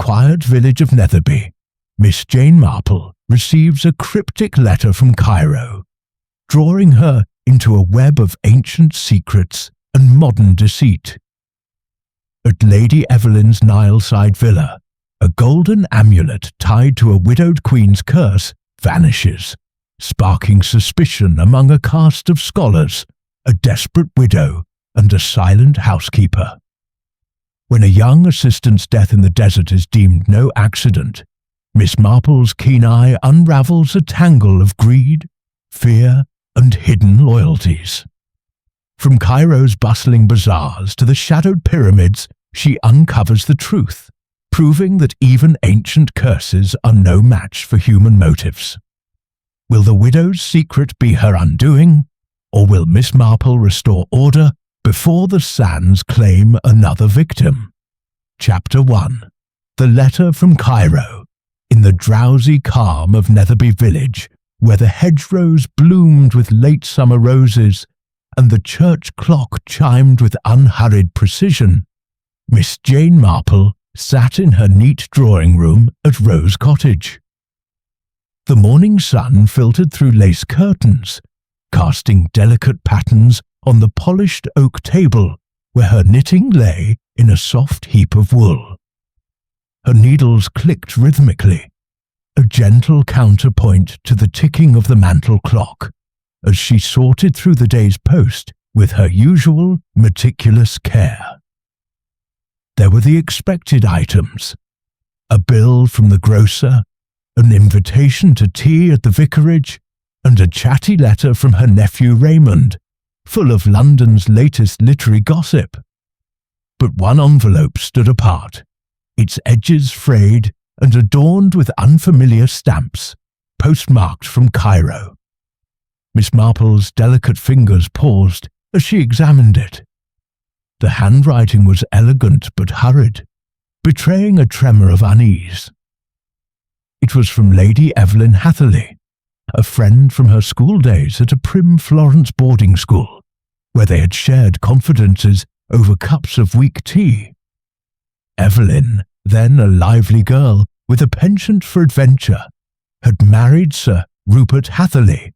quiet village of Netherby, Miss Jane Marple receives a cryptic letter from Cairo, drawing her into a web of ancient secrets and modern deceit. At Lady Evelyn's Nileside villa, a golden amulet tied to a widowed queen's curse vanishes, sparking suspicion among a cast of scholars, a desperate widow, and a silent housekeeper. When a young assistant's death in the desert is deemed no accident, Miss Marple's keen eye unravels a tangle of greed, fear, and hidden loyalties. From Cairo's bustling bazaars to the shadowed pyramids, she uncovers the truth, proving that even ancient curses are no match for human motives. Will the widow's secret be her undoing, or will Miss Marple restore order before the sands claim another victim? Chapter 1. The Letter from Cairo. In the drowsy calm of Netherby village, where the hedgerows bloomed with late summer roses and the church clock chimed with unhurried precision, Miss Jane Marple sat in her neat drawing room at Rose Cottage. The morning sun filtered through lace curtains, casting delicate patterns on the polished oak table where her knitting lay in a soft heap of wool. Her needles clicked rhythmically, a gentle counterpoint to the ticking of the mantel clock, as she sorted through the day's post with her usual meticulous care. There were the expected items: a bill from the grocer, an invitation to tea at the vicarage, and a chatty letter from her nephew Raymond, full of London's latest literary gossip. But one envelope stood apart, its edges frayed and adorned with unfamiliar stamps, postmarked from Cairo. Miss Marple's delicate fingers paused as she examined it. The handwriting was elegant but hurried, betraying a tremor of unease. It was from Lady Evelyn Hatherley, a friend from her school days at a prim Florence boarding school, where they had shared confidences over cups of weak tea. Evelyn, then a lively girl with a penchant for adventure, had married Sir Rupert Hatherley,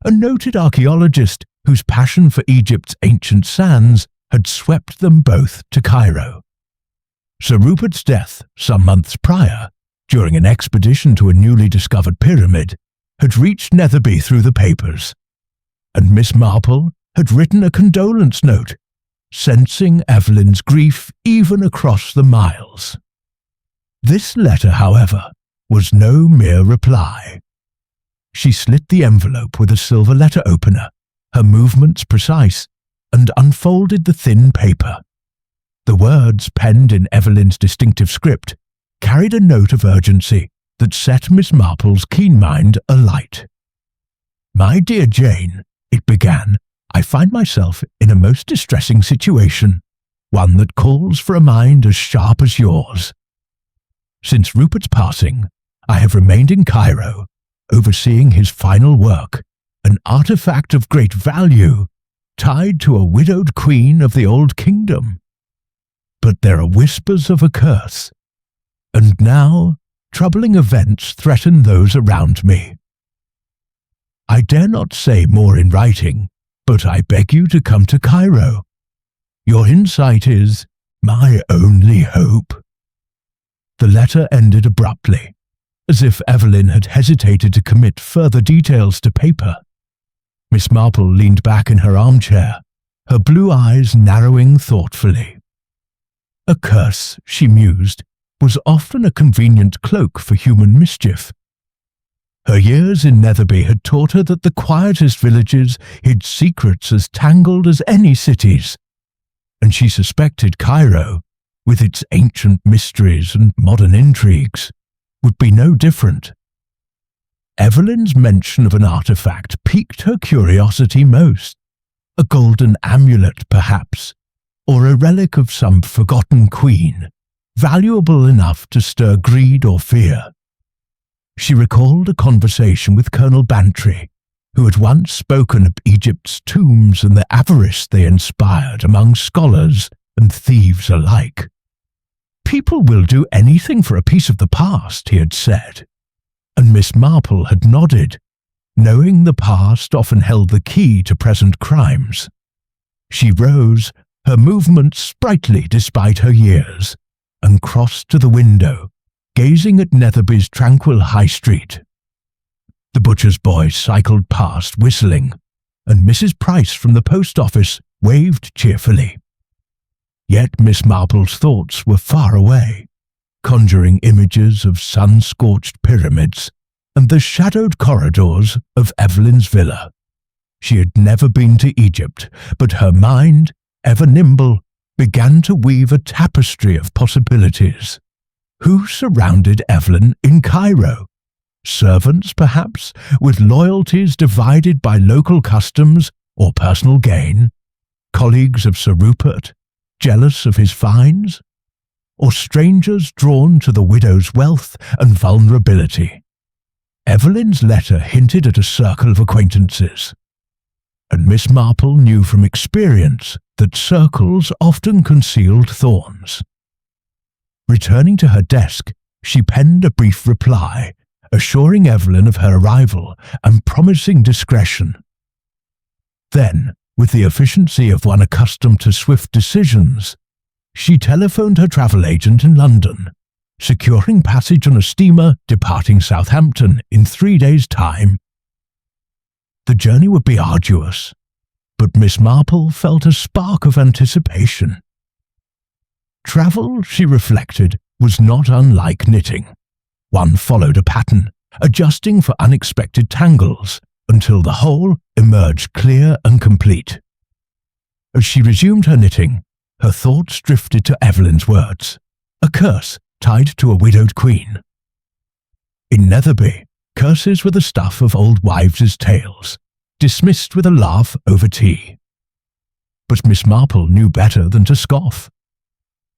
a noted archaeologist whose passion for Egypt's ancient sands had swept them both to Cairo. Sir Rupert's death some months prior, during an expedition to a newly discovered pyramid, had reached Netherby through the papers, and Miss Marple had written a condolence note, sensing Evelyn's grief even across the miles. This letter, however, was no mere reply. She slit the envelope with a silver letter opener, her movements precise, and unfolded the thin paper. The words, penned in Evelyn's distinctive script, carried a note of urgency that set Miss Marple's keen mind alight. "My dear Jane," it began, "I find myself in a most distressing situation, one that calls for a mind as sharp as yours. Since Rupert's passing, I have remained in Cairo, overseeing his final work, an artifact of great value, tied to a widowed queen of the old kingdom. But there are whispers of a curse, and now troubling events threaten those around me. I dare not say more in writing, but I beg you to come to Cairo. Your insight is my only hope." The letter ended abruptly, as if Evelyn had hesitated to commit further details to paper. Miss Marple leaned back in her armchair, her blue eyes narrowing thoughtfully. A curse, she mused, was often a convenient cloak for human mischief. Her years in Netherby had taught her that the quietest villages hid secrets as tangled as any cities, and she suspected Cairo, with its ancient mysteries and modern intrigues, would be no different. Evelyn's mention of an artifact piqued her curiosity most. A golden amulet, perhaps, or a relic of some forgotten queen, valuable enough to stir greed or fear. She recalled a conversation with Colonel Bantry, who had once spoken of Egypt's tombs and the avarice they inspired among scholars and thieves alike. People will do anything for a piece of the past, he had said, and Miss Marple had nodded, knowing the past often held the key to present crimes. She rose, her movements sprightly despite her years, and crossed to the window, gazing at Netherby's tranquil high street. The butcher's boy cycled past whistling, and Mrs. Price from the post office waved cheerfully. Yet Miss Marple's thoughts were far away, conjuring images of sun-scorched pyramids and the shadowed corridors of Evelyn's villa. She had never been to Egypt, but her mind, ever nimble, began to weave a tapestry of possibilities. Who surrounded Evelyn in Cairo? Servants, perhaps, with loyalties divided by local customs or personal gain? Colleagues of Sir Rupert, jealous of his fines? Or strangers drawn to the widow's wealth and vulnerability? Evelyn's letter hinted at a circle of acquaintances, and Miss Marple knew from experience that circles often concealed thorns. Returning to her desk, she penned a brief reply, assuring Evelyn of her arrival and promising discretion. Then, with the efficiency of one accustomed to swift decisions, she telephoned her travel agent in London, securing passage on a steamer departing Southampton in 3 days' time. The journey would be arduous, but Miss Marple felt a spark of anticipation. Travel, she reflected, was not unlike knitting. One followed a pattern, adjusting for unexpected tangles, until the whole emerged clear and complete. As she resumed her knitting, her thoughts drifted to Evelyn's words, a curse tied to a widowed queen. In Netherby, curses were the stuff of old wives' tales, dismissed with a laugh over tea. But Miss Marple knew better than to scoff.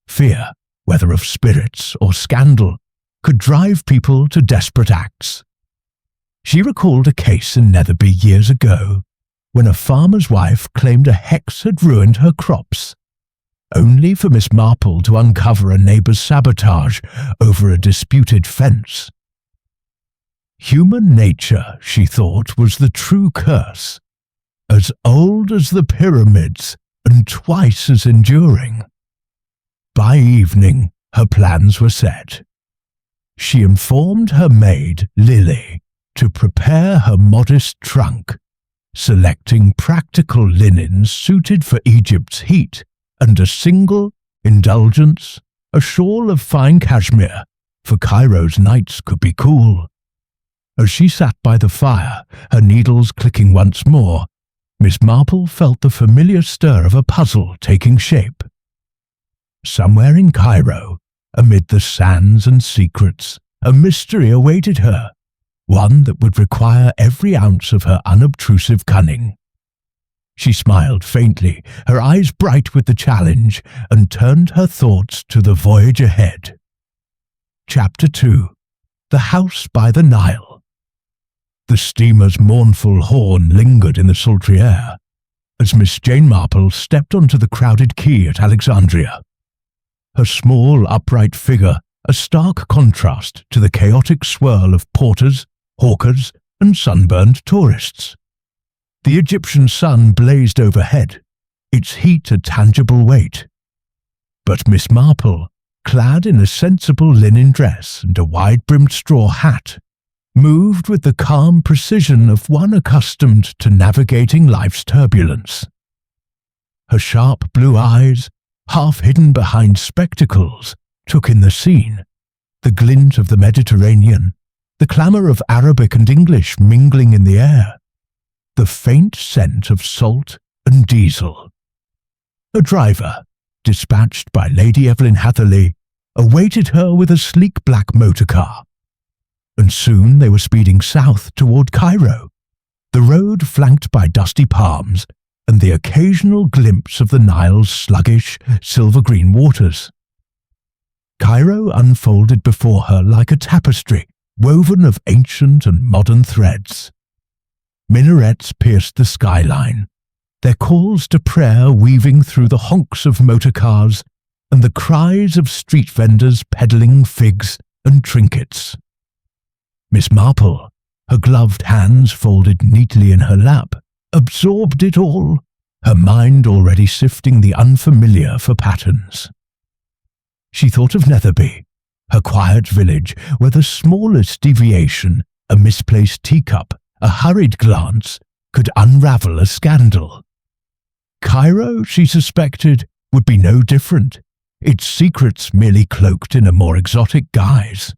Fear, whether of spirits or scandal, could drive people to desperate acts. She recalled a case in Netherby years ago, when a farmer's wife claimed a hex had ruined her crops, only for Miss Marple to uncover a neighbour's sabotage over a disputed fence. Human nature, she thought, was the true curse, as old as the pyramids and twice as enduring. By evening, her plans were set. She informed her maid, Lily, to prepare her modest trunk, selecting practical linens suited for Egypt's heat and a single indulgence, a shawl of fine cashmere, for Cairo's nights could be cool. As she sat by the fire, her needles clicking once more, Miss Marple felt the familiar stir of a puzzle taking shape. Somewhere in Cairo, amid the sands and secrets, a mystery awaited her, one that would require every ounce of her unobtrusive cunning. She smiled faintly, her eyes bright with the challenge, and turned her thoughts to the voyage ahead. Chapter 2. The House by the Nile. The steamer's mournful horn lingered in the sultry air, as Miss Jane Marple stepped onto the crowded quay at Alexandria. Her small, upright figure a stark contrast to the chaotic swirl of porters, hawkers, and sunburned tourists. The Egyptian sun blazed overhead, its heat a tangible weight. But Miss Marple, clad in a sensible linen dress and a wide-brimmed straw hat, moved with the calm precision of one accustomed to navigating life's turbulence. Her sharp blue eyes, half hidden behind spectacles, took in the scene, the glint of the Mediterranean, the clamour of Arabic and English mingling in the air, the faint scent of salt and diesel. A driver, dispatched by Lady Evelyn Hatherley, awaited her with a sleek black motor car, and soon they were speeding south toward Cairo, the road flanked by dusty palms and the occasional glimpse of the Nile's sluggish, silver-green waters. Cairo unfolded before her like a tapestry woven of ancient and modern threads. Minarets pierced the skyline, their calls to prayer weaving through the honks of motor cars and the cries of street vendors peddling figs and trinkets. Miss Marple, her gloved hands folded neatly in her lap, absorbed it all, her mind already sifting the unfamiliar for patterns. She thought of Netherby, her quiet village where the smallest deviation, a misplaced teacup, a hurried glance, could unravel a scandal. Cairo, she suspected, would be no different, its secrets merely cloaked in a more exotic guise.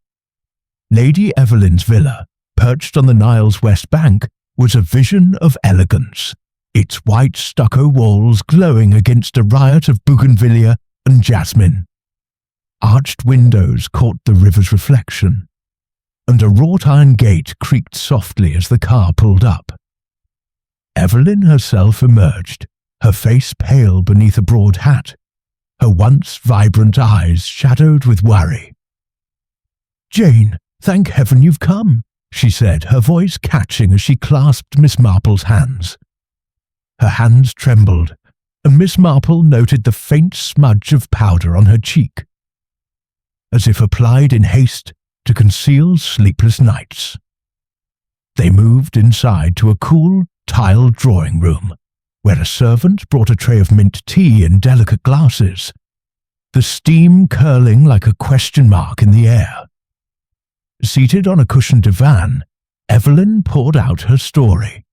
Lady Evelyn's villa, perched on the Nile's west bank, was a vision of elegance, its white stucco walls glowing against a riot of bougainvillea and jasmine. Arched windows caught the river's reflection, and a wrought-iron gate creaked softly as the car pulled up. Evelyn herself emerged, her face pale beneath a broad hat, her once vibrant eyes shadowed with worry. "Jane, thank heaven you've come," she said, her voice catching as she clasped Miss Marple's hands. Her hands trembled, and Miss Marple noted the faint smudge of powder on her cheek, as if applied in haste to conceal sleepless nights. They moved inside to a cool, tiled drawing room, where a servant brought a tray of mint tea in delicate glasses, the steam curling like a question mark in the air. Seated on a cushioned divan, Evelyn poured out her story,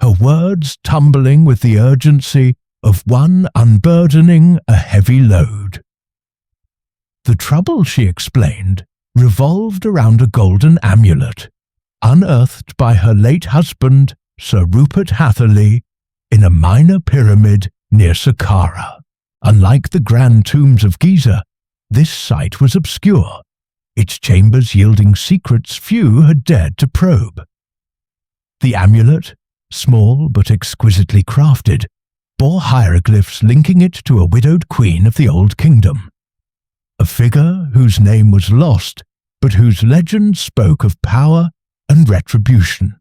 her words tumbling with the urgency of one unburdening a heavy load. The trouble, she explained, revolved around a golden amulet, unearthed by her late husband, Sir Rupert Hatherley, in a minor pyramid near Saqqara. Unlike the grand tombs of Giza, this site was obscure, its chambers yielding secrets few had dared to probe. The amulet, small but exquisitely crafted, bore hieroglyphs linking it to a widowed queen of the Old Kingdom, a figure whose name was lost, but whose legend spoke of power and retribution.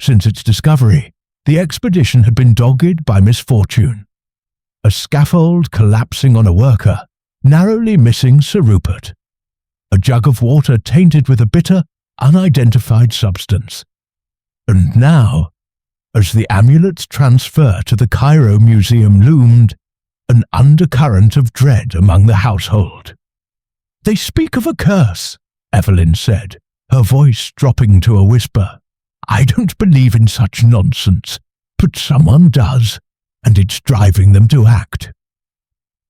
Since its discovery, the expedition had been dogged by misfortune, a scaffold collapsing on a worker, narrowly missing Sir Rupert, a jug of water tainted with a bitter, unidentified substance. And now, as the amulet's transfer to the Cairo Museum loomed, an undercurrent of dread among the household. "They speak of a curse," Evelyn said, her voice dropping to a whisper. "I don't believe in such nonsense, but someone does, and it's driving them to act."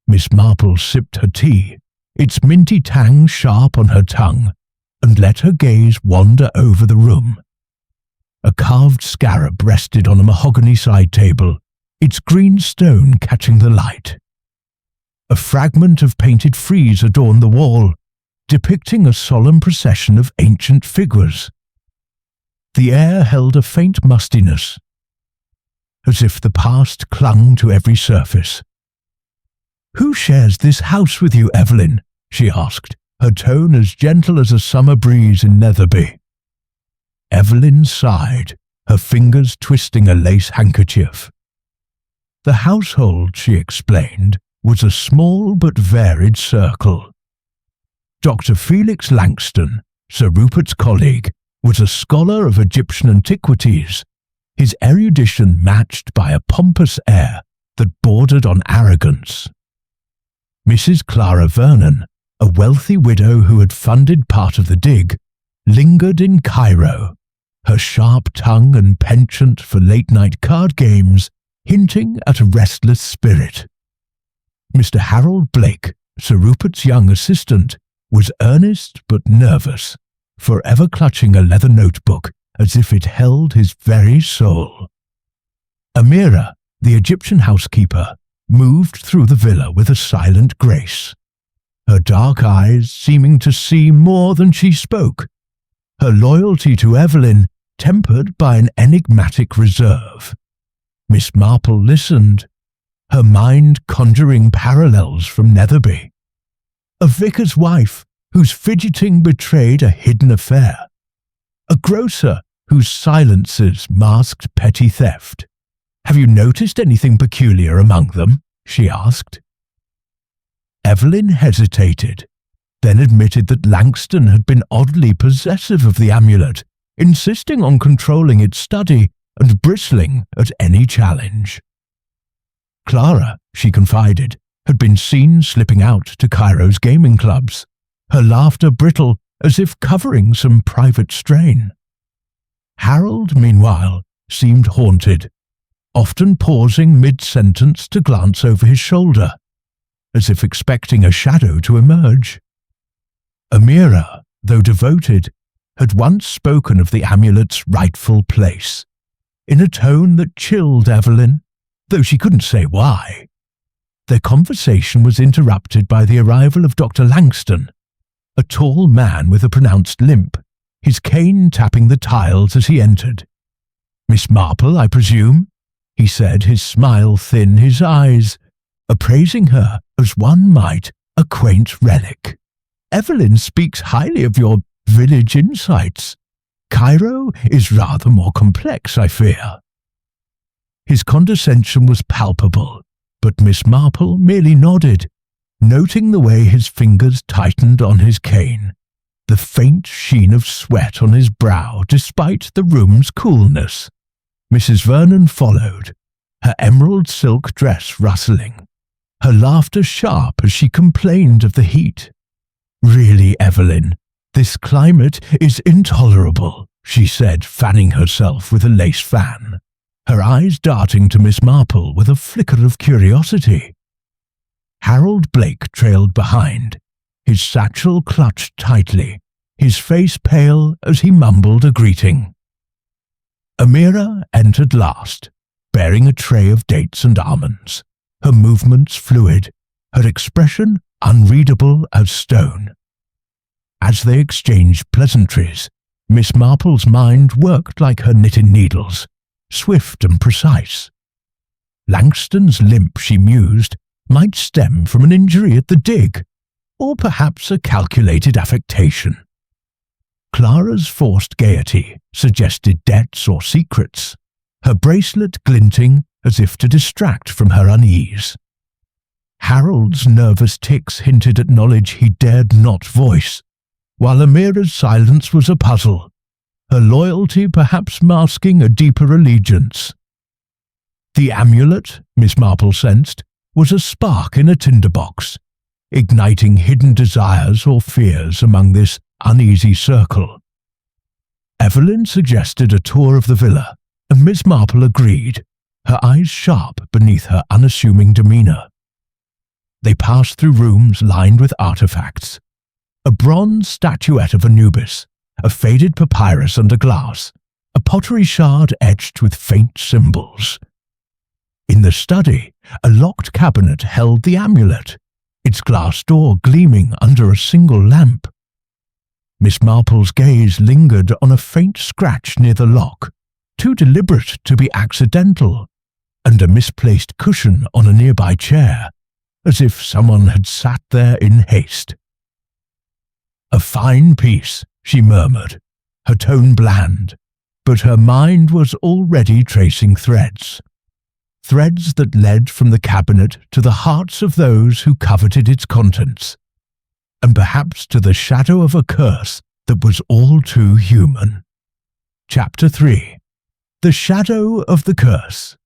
Miss Marple sipped her tea, its minty tang sharp on her tongue, and let her gaze wander over the room. A carved scarab rested on a mahogany side table, its green stone catching the light. A fragment of painted frieze adorned the wall, depicting a solemn procession of ancient figures. The air held a faint mustiness, as if the past clung to every surface. "Who shares this house with you, Evelyn?" she asked, her tone as gentle as a summer breeze in Netherby. Evelyn sighed, her fingers twisting a lace handkerchief. The household, she explained, was a small but varied circle. Dr. Felix Langston, Sir Rupert's colleague, was a scholar of Egyptian antiquities, his erudition matched by a pompous air that bordered on arrogance. Mrs. Clara Vernon, a wealthy widow who had funded part of the dig, lingered in Cairo, her sharp tongue and penchant for late-night card games hinting at a restless spirit. Mr. Harold Blake, Sir Rupert's young assistant, was earnest but nervous, forever clutching a leather notebook as if it held his very soul. Amira, the Egyptian housekeeper, moved through the villa with a silent grace, her dark eyes seeming to see more than she spoke, her loyalty to Evelyn tempered by an enigmatic reserve. Miss Marple listened, her mind conjuring parallels from Netherby. A vicar's wife whose fidgeting betrayed a hidden affair. A grocer whose silences masked petty theft. "Have you noticed anything peculiar among them?" she asked. Evelyn hesitated, then admitted that Langston had been oddly possessive of the amulet, insisting on controlling its study and bristling at any challenge. Clara, she confided, had been seen slipping out to Cairo's gaming clubs, her laughter brittle as if covering some private strain. Harold, meanwhile, seemed haunted, often pausing mid-sentence to glance over his shoulder, as if expecting a shadow to emerge. Amira, though devoted, had once spoken of the amulet's rightful place, in a tone that chilled Evelyn, though she couldn't say why. Their conversation was interrupted by the arrival of Dr. Langston, a tall man with a pronounced limp, his cane tapping the tiles as he entered. "Miss Marple, I presume?" he said, his smile thin, his eyes appraising her as one might a quaint relic. "Evelyn speaks highly of your village insights. Cairo is rather more complex, I fear." His condescension was palpable, but Miss Marple merely nodded, noting the way his fingers tightened on his cane, the faint sheen of sweat on his brow despite the room's coolness. Mrs. Vernon followed, her emerald silk dress rustling, her laughter sharp as she complained of the heat. "Really, Evelyn, this climate is intolerable," she said, fanning herself with a lace fan, her eyes darting to Miss Marple with a flicker of curiosity. Harold Blake trailed behind, his satchel clutched tightly, his face pale as he mumbled a greeting. Amira entered last, bearing a tray of dates and almonds, her movements fluid, her expression unreadable as stone. As they exchanged pleasantries, Miss Marple's mind worked like her knitting needles, swift and precise. Langston's limp, she mused, might stem from an injury at the dig, or perhaps a calculated affectation. Clara's forced gaiety suggested debts or secrets, her bracelet glinting as if to distract from her unease. Harold's nervous tics hinted at knowledge he dared not voice, while Amira's silence was a puzzle, her loyalty perhaps masking a deeper allegiance. The amulet, Miss Marple sensed, was a spark in a tinderbox, igniting hidden desires or fears among this uneasy circle. Evelyn suggested a tour of the villa, and Miss Marple agreed, her eyes sharp beneath her unassuming demeanour. They passed through rooms lined with artefacts, a bronze statuette of Anubis, a faded papyrus under glass, a pottery shard etched with faint symbols. In the study, a locked cabinet held the amulet, its glass door gleaming under a single lamp. Miss Marple's gaze lingered on a faint scratch near the lock, too deliberate to be accidental, and a misplaced cushion on a nearby chair, as if someone had sat there in haste. "A fine piece," she murmured, her tone bland, but her mind was already tracing threads. Threads that led from the cabinet to the hearts of those who coveted its contents, and perhaps to the shadow of a curse that was all too human. Chapter 3. The Shadow of the Curse.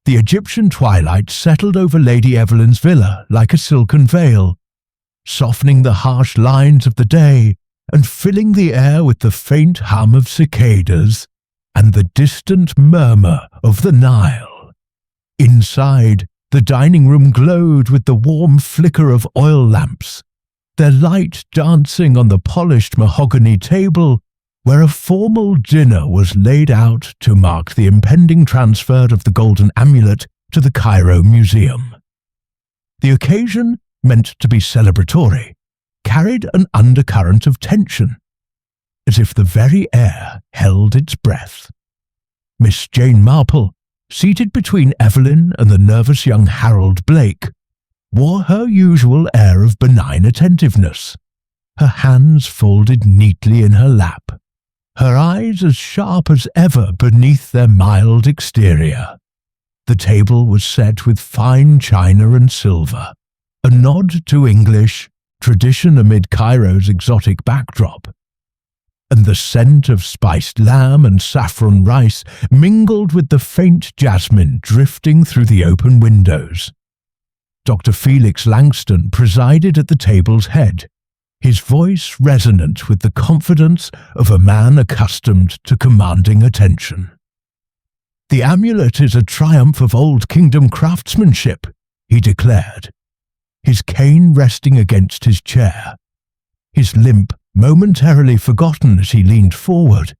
The Egyptian twilight settled over Lady Evelyn's villa like a silken veil, softening the harsh lines of the day and filling the air with the faint hum of cicadas and the distant murmur of the Nile. Inside, the dining room glowed with the warm flicker of oil lamps, their light dancing on the polished mahogany table where a formal dinner was laid out to mark the impending transfer of the golden amulet to the Cairo Museum. The occasion, meant to be celebratory, carried an undercurrent of tension, as if the very air held its breath. Miss Jane Marple, seated between Evelyn and the nervous young Harold Blake, wore her usual air of benign attentiveness, her hands folded neatly in her lap, her eyes as sharp as ever beneath their mild exterior. The table was set with fine china and silver, a nod to English, tradition amid Cairo's exotic backdrop. And the scent of spiced lamb and saffron rice mingled with the faint jasmine drifting through the open windows. Dr. Felix Langston presided at the table's head, his voice resonant with the confidence of a man accustomed to commanding attention. "The amulet is a triumph of Old Kingdom craftsmanship," he declared, his cane resting against his chair, his limp momentarily forgotten as he leaned forward.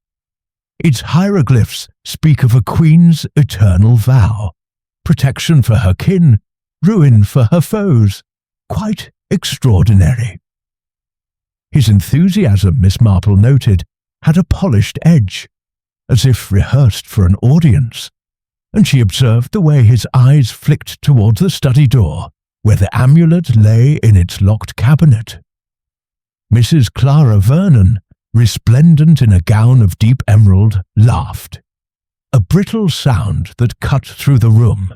"Its hieroglyphs speak of a queen's eternal vow, protection for her kin, ruin for her foes. Quite extraordinary." His enthusiasm, Miss Marple noted, had a polished edge, as if rehearsed for an audience, and she observed the way his eyes flicked towards the study door, where the amulet lay in its locked cabinet. Mrs. Clara Vernon, resplendent in a gown of deep emerald, laughed, a brittle sound that cut through the room.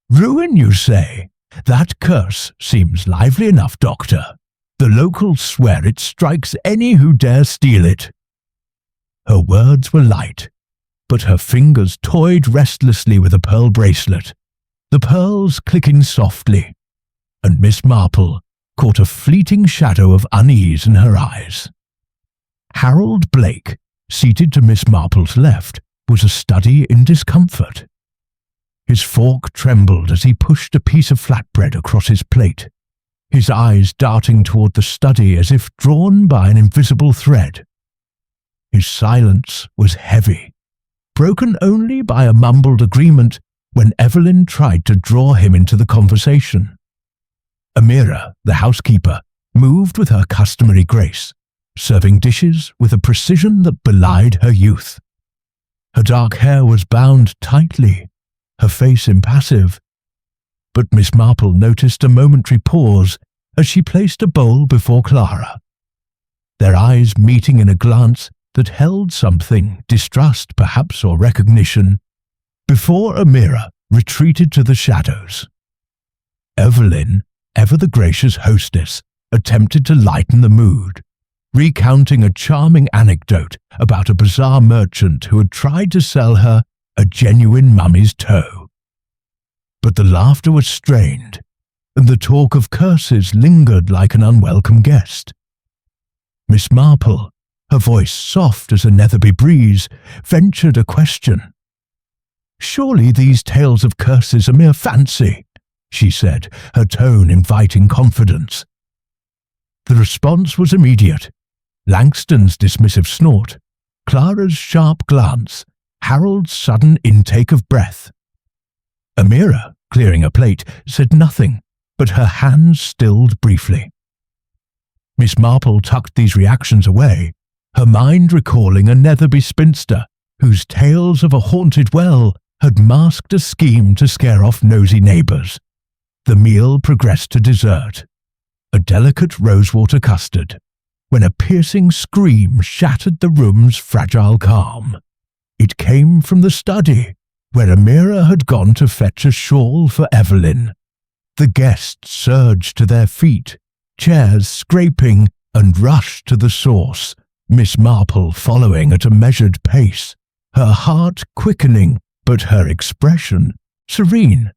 "Ruin, you say? That curse seems lively enough, Doctor. The locals swear it strikes any who dare steal it." Her words were light, but her fingers toyed restlessly with a pearl bracelet, the pearls clicking softly, and Miss Marple caught a fleeting shadow of unease in her eyes. Harold Blake, seated to Miss Marple's left, was a study in discomfort. His fork trembled as he pushed a piece of flatbread across his plate, his eyes darting toward the study as if drawn by an invisible thread. His silence was heavy, broken only by a mumbled agreement when Evelyn tried to draw him into the conversation. Amira, the housekeeper, moved with her customary grace, serving dishes with a precision that belied her youth. Her dark hair was bound tightly, her face impassive, but Miss Marple noticed a momentary pause as she placed a bowl before Clara, their eyes meeting in a glance that held something, distrust perhaps or recognition, before Amira retreated to the shadows. Evelyn, ever the gracious hostess, attempted to lighten the mood, recounting a charming anecdote about a bazaar merchant who had tried to sell her a genuine mummy's toe. But the laughter was strained, and the talk of curses lingered like an unwelcome guest. Miss Marple, her voice soft as a Netherby breeze, ventured a question. "Surely these tales of curses are mere fancy," she said, her tone inviting confidence. The response was immediate. Langston's dismissive snort, Clara's sharp glance, Harold's sudden intake of breath. Amira, clearing a plate, said nothing, but her hands stilled briefly. Miss Marple tucked these reactions away, her mind recalling a Netherby spinster whose tales of a haunted well had masked a scheme to scare off nosy neighbours. The meal progressed to dessert, a delicate rosewater custard, when a piercing scream shattered the room's fragile calm. It came from the study, where Amira had gone to fetch a shawl for Evelyn. The guests surged to their feet, chairs scraping, and rushed to the source, Miss Marple following at a measured pace, her heart quickening, but her expression serene.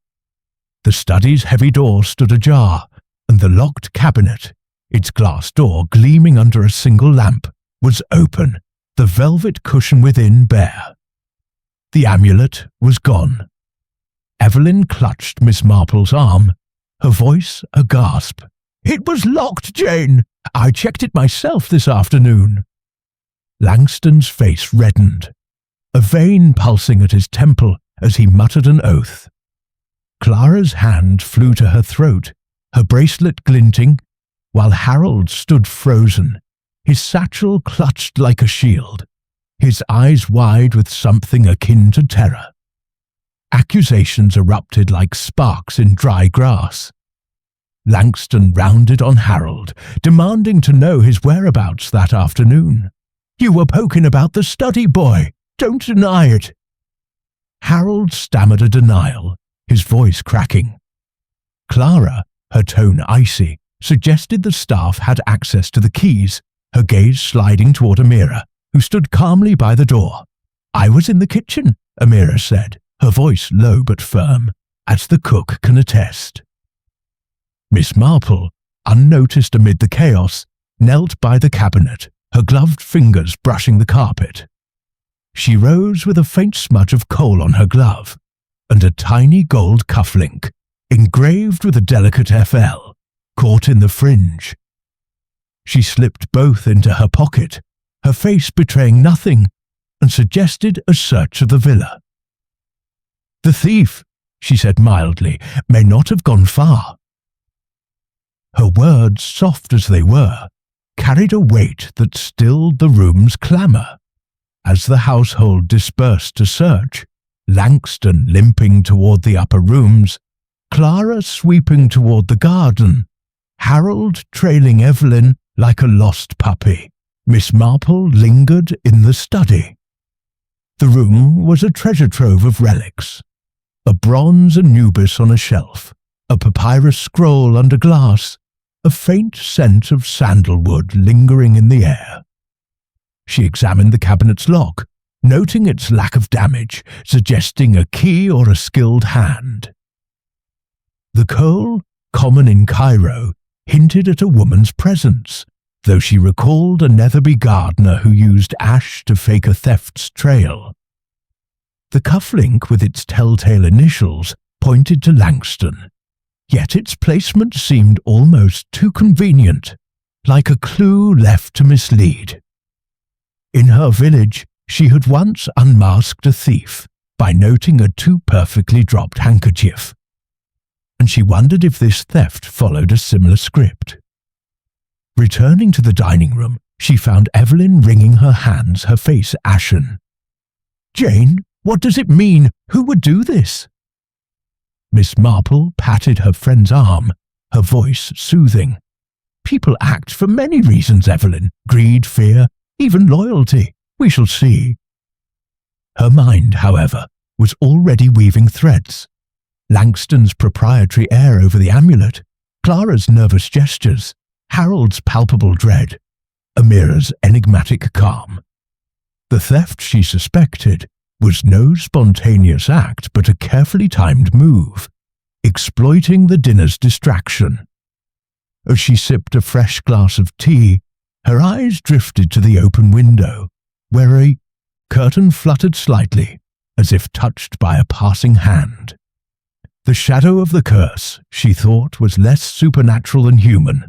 The study's heavy door stood ajar, and the locked cabinet, its glass door gleaming under a single lamp, was open, the velvet cushion within bare. The amulet was gone. Evelyn clutched Miss Marple's arm, her voice a gasp. "It was locked, Jane! I checked it myself this afternoon." Langston's face reddened, a vein pulsing at his temple as he muttered an oath. Clara's hand flew to her throat, her bracelet glinting, while Harold stood frozen, his satchel clutched like a shield, his eyes wide with something akin to terror. Accusations erupted like sparks in dry grass. Langston rounded on Harold, demanding to know his whereabouts that afternoon. "You were poking about the study, boy. Don't deny it." Harold stammered a denial, his voice cracking. Clara, her tone icy, suggested the staff had access to the keys, her gaze sliding toward Amira, who stood calmly by the door. "I was in the kitchen," Amira said, her voice low but firm, as the cook can attest. Miss Marple, unnoticed amid the chaos, knelt by the cabinet, her gloved fingers brushing the carpet. She rose with a faint smudge of coal on her glove, and a tiny gold cufflink, engraved with a delicate FL, caught in the fringe. She slipped both into her pocket, her face betraying nothing, and suggested a search of the villa. "The thief," she said mildly, "may not have gone far." Her words, soft as they were, carried a weight that stilled the room's clamour. As the household dispersed to search, Langston limping toward the upper rooms, Clara sweeping toward the garden, Harold trailing Evelyn like a lost puppy, Miss Marple lingered in the study. The room was a treasure trove of relics. A bronze Anubis on a shelf, a papyrus scroll under glass, a faint scent of sandalwood lingering in the air. She examined the cabinet's lock, noting its lack of damage, suggesting a key or a skilled hand. The coal, common in Cairo, hinted at a woman's presence, though she recalled a Netherby gardener who used ash to fake a theft's trail. The cufflink with its telltale initials pointed to Langston, yet its placement seemed almost too convenient, like a clue left to mislead. In her village, she had once unmasked a thief by noting a too perfectly dropped handkerchief, and she wondered if this theft followed a similar script. Returning to the dining room, she found Evelyn wringing her hands, her face ashen. "Jane, what does it mean? Who would do this?" Miss Marple patted her friend's arm, her voice soothing. "People act for many reasons, Evelyn. Greed, fear, even loyalty. We shall see." Her mind, however, was already weaving threads. Langston's proprietary air over the amulet, Clara's nervous gestures, Harold's palpable dread, Amira's enigmatic calm. The theft she suspected was no spontaneous act but a carefully timed move, exploiting the dinner's distraction. As she sipped a fresh glass of tea, her eyes drifted to the open window, where a curtain fluttered slightly, as if touched by a passing hand. The shadow of the curse, she thought, was less supernatural than human,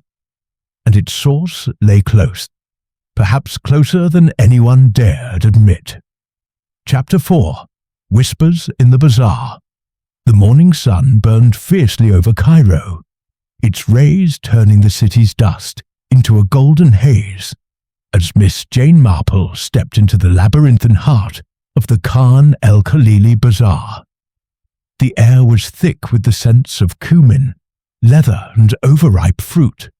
and its source lay close, perhaps closer than anyone dared admit. Chapter 4. Whispers in the Bazaar. The morning sun burned fiercely over Cairo, its rays turning the city's dust into a golden haze, as Miss Jane Marple stepped into the labyrinthine heart of the Khan El Khalili Bazaar. The air was thick with the scents of cumin, leather and overripe fruit,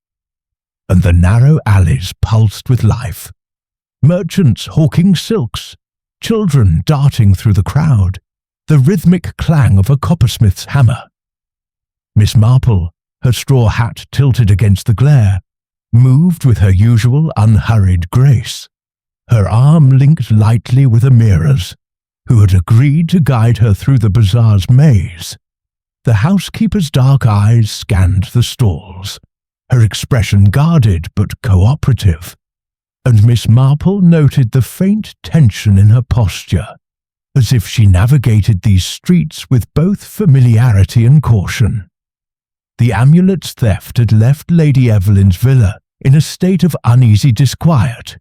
and the narrow alleys pulsed with life. Merchants hawking silks, children darting through the crowd, the rhythmic clang of a coppersmith's hammer. Miss Marple, her straw hat tilted against the glare, moved with her usual unhurried grace, her arm linked lightly with Amira's, who had agreed to guide her through the bazaar's maze. The housekeeper's dark eyes scanned the stalls, her expression guarded but cooperative, and Miss Marple noted the faint tension in her posture, as if she navigated these streets with both familiarity and caution. The amulet's theft had left Lady Evelyn's villa in a state of uneasy disquiet,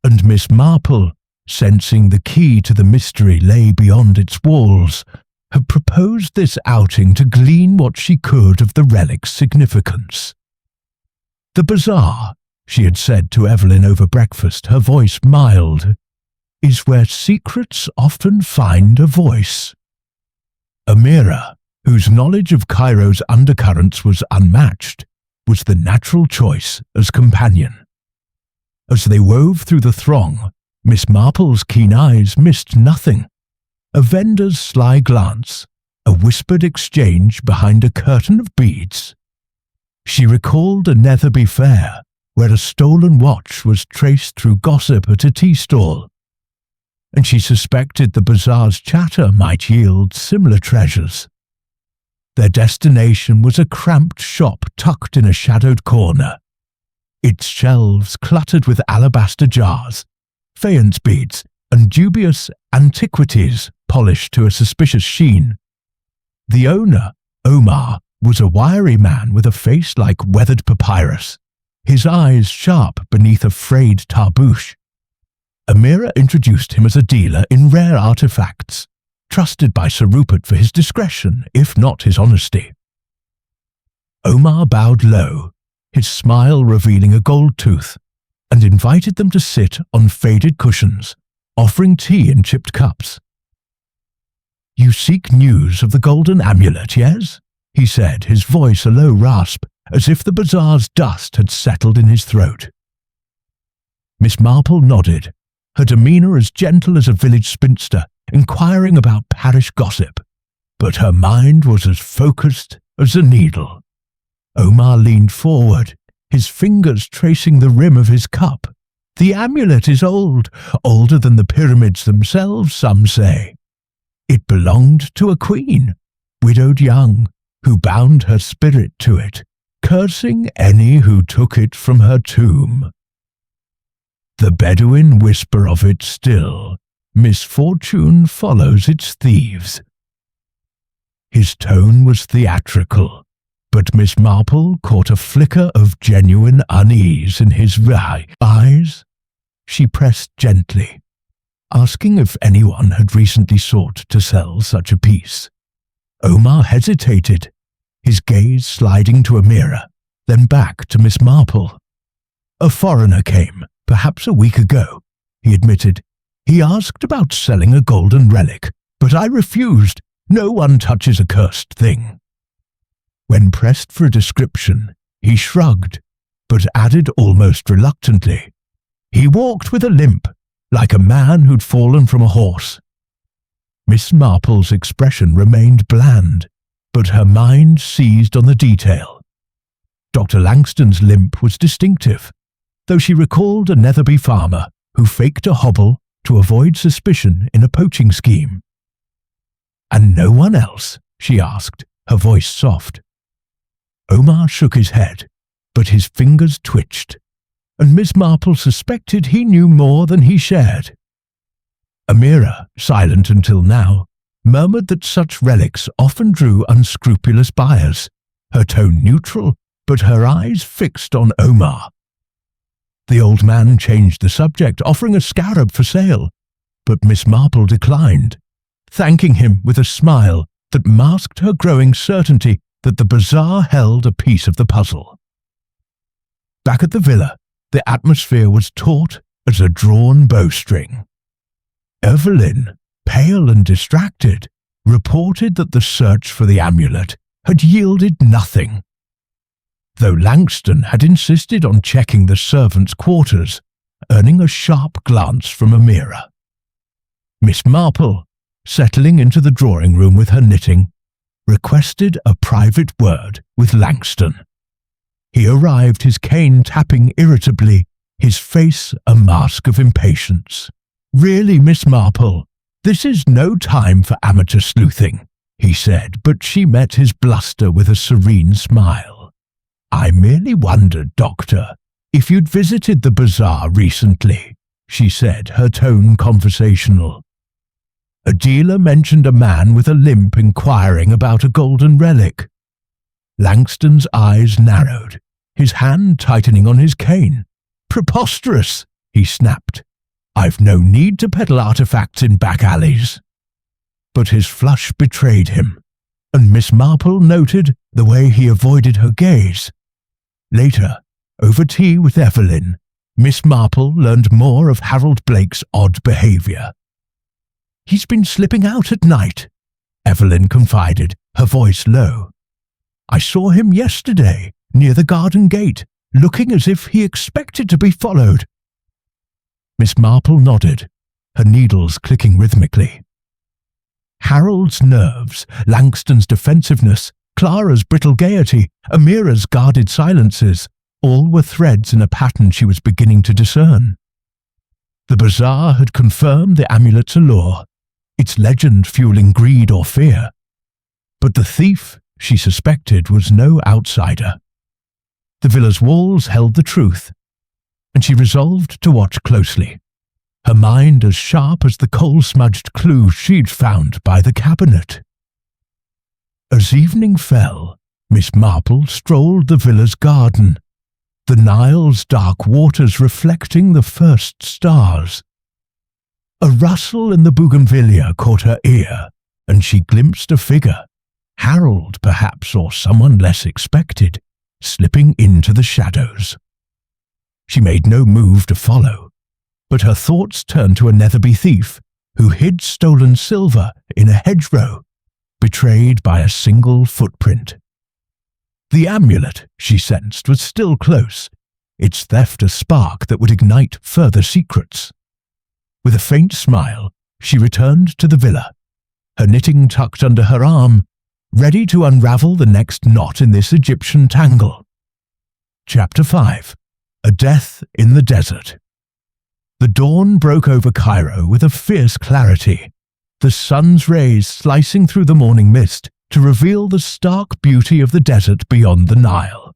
and Miss Marple, sensing the key to the mystery lay beyond its walls, had proposed this outing to glean what she could of the relic's significance. "The bazaar," she had said to Evelyn over breakfast, her voice mild, "is where secrets often find a voice." Amira, whose knowledge of Cairo's undercurrents was unmatched, was the natural choice as companion. As they wove through the throng, Miss Marple's keen eyes missed nothing. A vendor's sly glance, a whispered exchange behind a curtain of beads, She recalled a Netherby fair where a stolen watch was traced through gossip at a tea stall, and she suspected the bazaar's chatter might yield similar treasures. Their destination was a cramped shop tucked in a shadowed corner, its shelves cluttered with alabaster jars, faience beads, and dubious antiquities polished to a suspicious sheen. The owner, Omar, was a wiry man with a face like weathered papyrus, his eyes sharp beneath a frayed tarbouche. Amira introduced him as a dealer in rare artifacts, trusted by Sir Rupert for his discretion, if not his honesty. Omar bowed low, his smile revealing a gold tooth, and invited them to sit on faded cushions, offering tea in chipped cups. "You seek news of the golden amulet, yes?" he said, his voice a low rasp, as if the bazaar's dust had settled in his throat. Miss Marple nodded, her demeanour as gentle as a village spinster, inquiring about parish gossip, but her mind was as focused as a needle. Omar leaned forward, his fingers tracing the rim of his cup. "The amulet is old, older than the pyramids themselves, some say. It belonged to a queen, widowed young, who bound her spirit to it, cursing any who took it from her tomb. The Bedouin whisper of it still, misfortune follows its thieves." His tone was theatrical, but Miss Marple caught a flicker of genuine unease in his eyes. She pressed gently, asking if anyone had recently sought to sell such a piece. Omar hesitated, his gaze sliding to Amira, then back to Miss Marple. "A foreigner came, perhaps a week ago," he admitted. "He asked about selling a golden relic, but I refused. No one touches a cursed thing." When pressed for a description, he shrugged, but added almost reluctantly, "He walked with a limp, like a man who'd fallen from a horse." Miss Marple's expression remained bland, but her mind seized on the detail. Dr. Langston's limp was distinctive, though she recalled a Netherby farmer who faked a hobble to avoid suspicion in a poaching scheme. "And no one else?" she asked, her voice soft. Omar shook his head, but his fingers twitched, and Miss Marple suspected he knew more than he shared. Amira, silent until now, murmured that such relics often drew unscrupulous buyers, her tone neutral, but her eyes fixed on Omar. The old man changed the subject, offering a scarab for sale, but Miss Marple declined, thanking him with a smile that masked her growing certainty that the bazaar held a piece of the puzzle. Back at the villa, the atmosphere was taut as a drawn bowstring. Evelyn, pale and distracted, reported that the search for the amulet had yielded nothing, though Langston had insisted on checking the servants' quarters, earning a sharp glance from Amira. Miss Marple, settling into the drawing-room with her knitting, requested a private word with Langston. He arrived, his cane tapping irritably, his face a mask of impatience. "Really, Miss Marple, this is no time for amateur sleuthing," he said, but she met his bluster with a serene smile. "I merely wondered, Doctor, if you'd visited the bazaar recently," she said, her tone conversational. "A dealer mentioned a man with a limp inquiring about a golden relic." Langston's eyes narrowed, his hand tightening on his cane. "Preposterous," he snapped. "I've no need to peddle artifacts in back alleys." But his flush betrayed him, and Miss Marple noted the way he avoided her gaze. Later, over tea with Evelyn, Miss Marple learned more of Harold Blake's odd behaviour. "He's been slipping out at night," Evelyn confided, her voice low. "I saw him yesterday, near the garden gate, looking as if he expected to be followed." Miss Marple nodded, her needles clicking rhythmically. Harold's nerves, Langston's defensiveness, Clara's brittle gaiety, Amira's guarded silences, all were threads in a pattern she was beginning to discern. The bazaar had confirmed the amulet's allure, its legend fueling greed or fear. But the thief, she suspected, was no outsider. The villa's walls held the truth, and she resolved to watch closely, her mind as sharp as the coal-smudged clue she'd found by the cabinet. As evening fell, Miss Marple strolled the villa's garden, the Nile's dark waters reflecting the first stars. A rustle in the bougainvillea caught her ear, and she glimpsed a figure, Harold perhaps, or someone less expected, slipping into the shadows. She made no move to follow, but her thoughts turned to a Netherby thief who hid stolen silver in a hedgerow, betrayed by a single footprint. The amulet, she sensed, was still close, its theft a spark that would ignite further secrets. With a faint smile, she returned to the villa, her knitting tucked under her arm, ready to unravel the next knot in this Egyptian tangle. Chapter 5. A Death in the Desert. The dawn broke over Cairo with a fierce clarity, the sun's rays slicing through the morning mist to reveal the stark beauty of the desert beyond the Nile.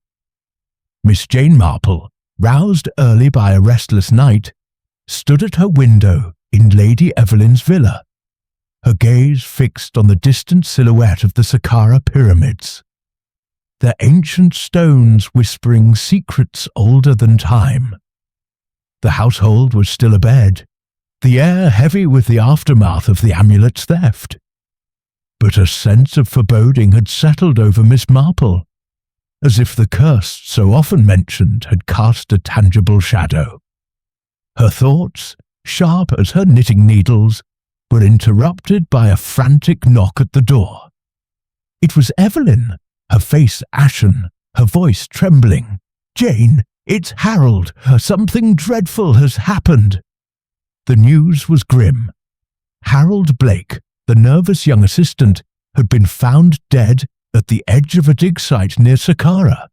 Miss Jane Marple, roused early by a restless night, stood at her window in Lady Evelyn's villa, her gaze fixed on the distant silhouette of the Saqqara pyramids, their ancient stones whispering secrets older than time. The household was still abed, the air heavy with the aftermath of the amulet's theft. But a sense of foreboding had settled over Miss Marple, as if the curse so often mentioned had cast a tangible shadow. Her thoughts, sharp as her knitting needles, were interrupted by a frantic knock at the door. It was Evelyn, her face ashen, her voice trembling. "Jane, it's Harold. Something dreadful has happened." The news was grim. Harold Blake, the nervous young assistant, had been found dead at the edge of a dig site near Saqqara,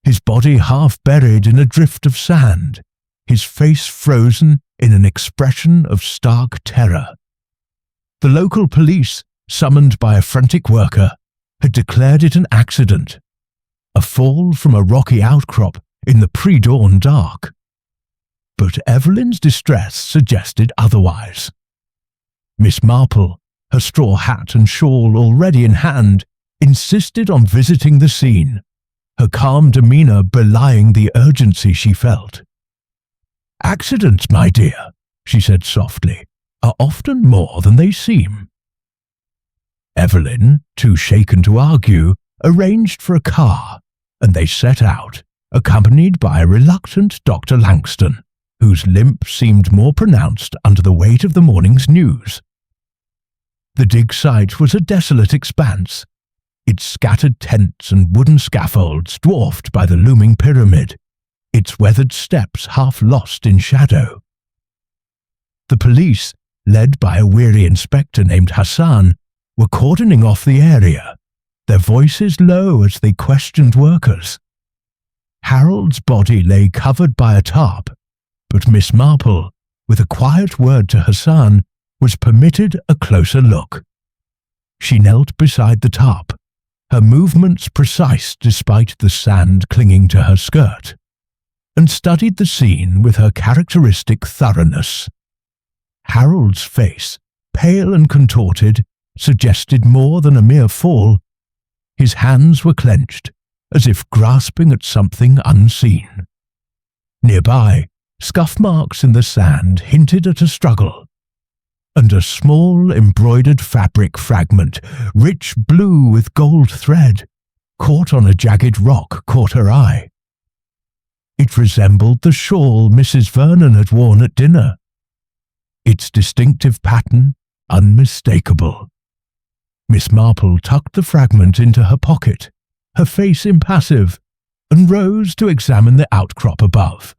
his body half buried in a drift of sand, his face frozen in an expression of stark terror. The local police, summoned by a frantic worker, had declared it an accident, a fall from a rocky outcrop in the pre-dawn dark. But Evelyn's distress suggested otherwise. Miss Marple, her straw hat and shawl already in hand, insisted on visiting the scene, her calm demeanour belying the urgency she felt. "Accidents, my dear," she said softly, "are often more than they seem." Evelyn, too shaken to argue, arranged for a car, and they set out, accompanied by a reluctant Dr. Langston, whose limp seemed more pronounced under the weight of the morning's news. The dig site was a desolate expanse, its scattered tents and wooden scaffolds dwarfed by the looming pyramid, its weathered steps half lost in shadow. The police, led by a weary inspector named Hassan, were cordoning off the area, their voices low as they questioned workers. Harold's body lay covered by a tarp, but Miss Marple, with a quiet word to Hassan, was permitted a closer look. She knelt beside the tarp, her movements precise despite the sand clinging to her skirt, and studied the scene with her characteristic thoroughness. Harold's face, pale and contorted, suggested more than a mere fall. His hands were clenched, as if grasping at something unseen. Nearby, scuff marks in the sand hinted at a struggle, and a small embroidered fabric fragment, rich blue with gold thread, caught on a jagged rock, caught her eye. It resembled the shawl Mrs. Vernon had worn at dinner, its distinctive pattern unmistakable. Miss Marple tucked the fragment into her pocket, her face impassive, and rose to examine the outcrop above.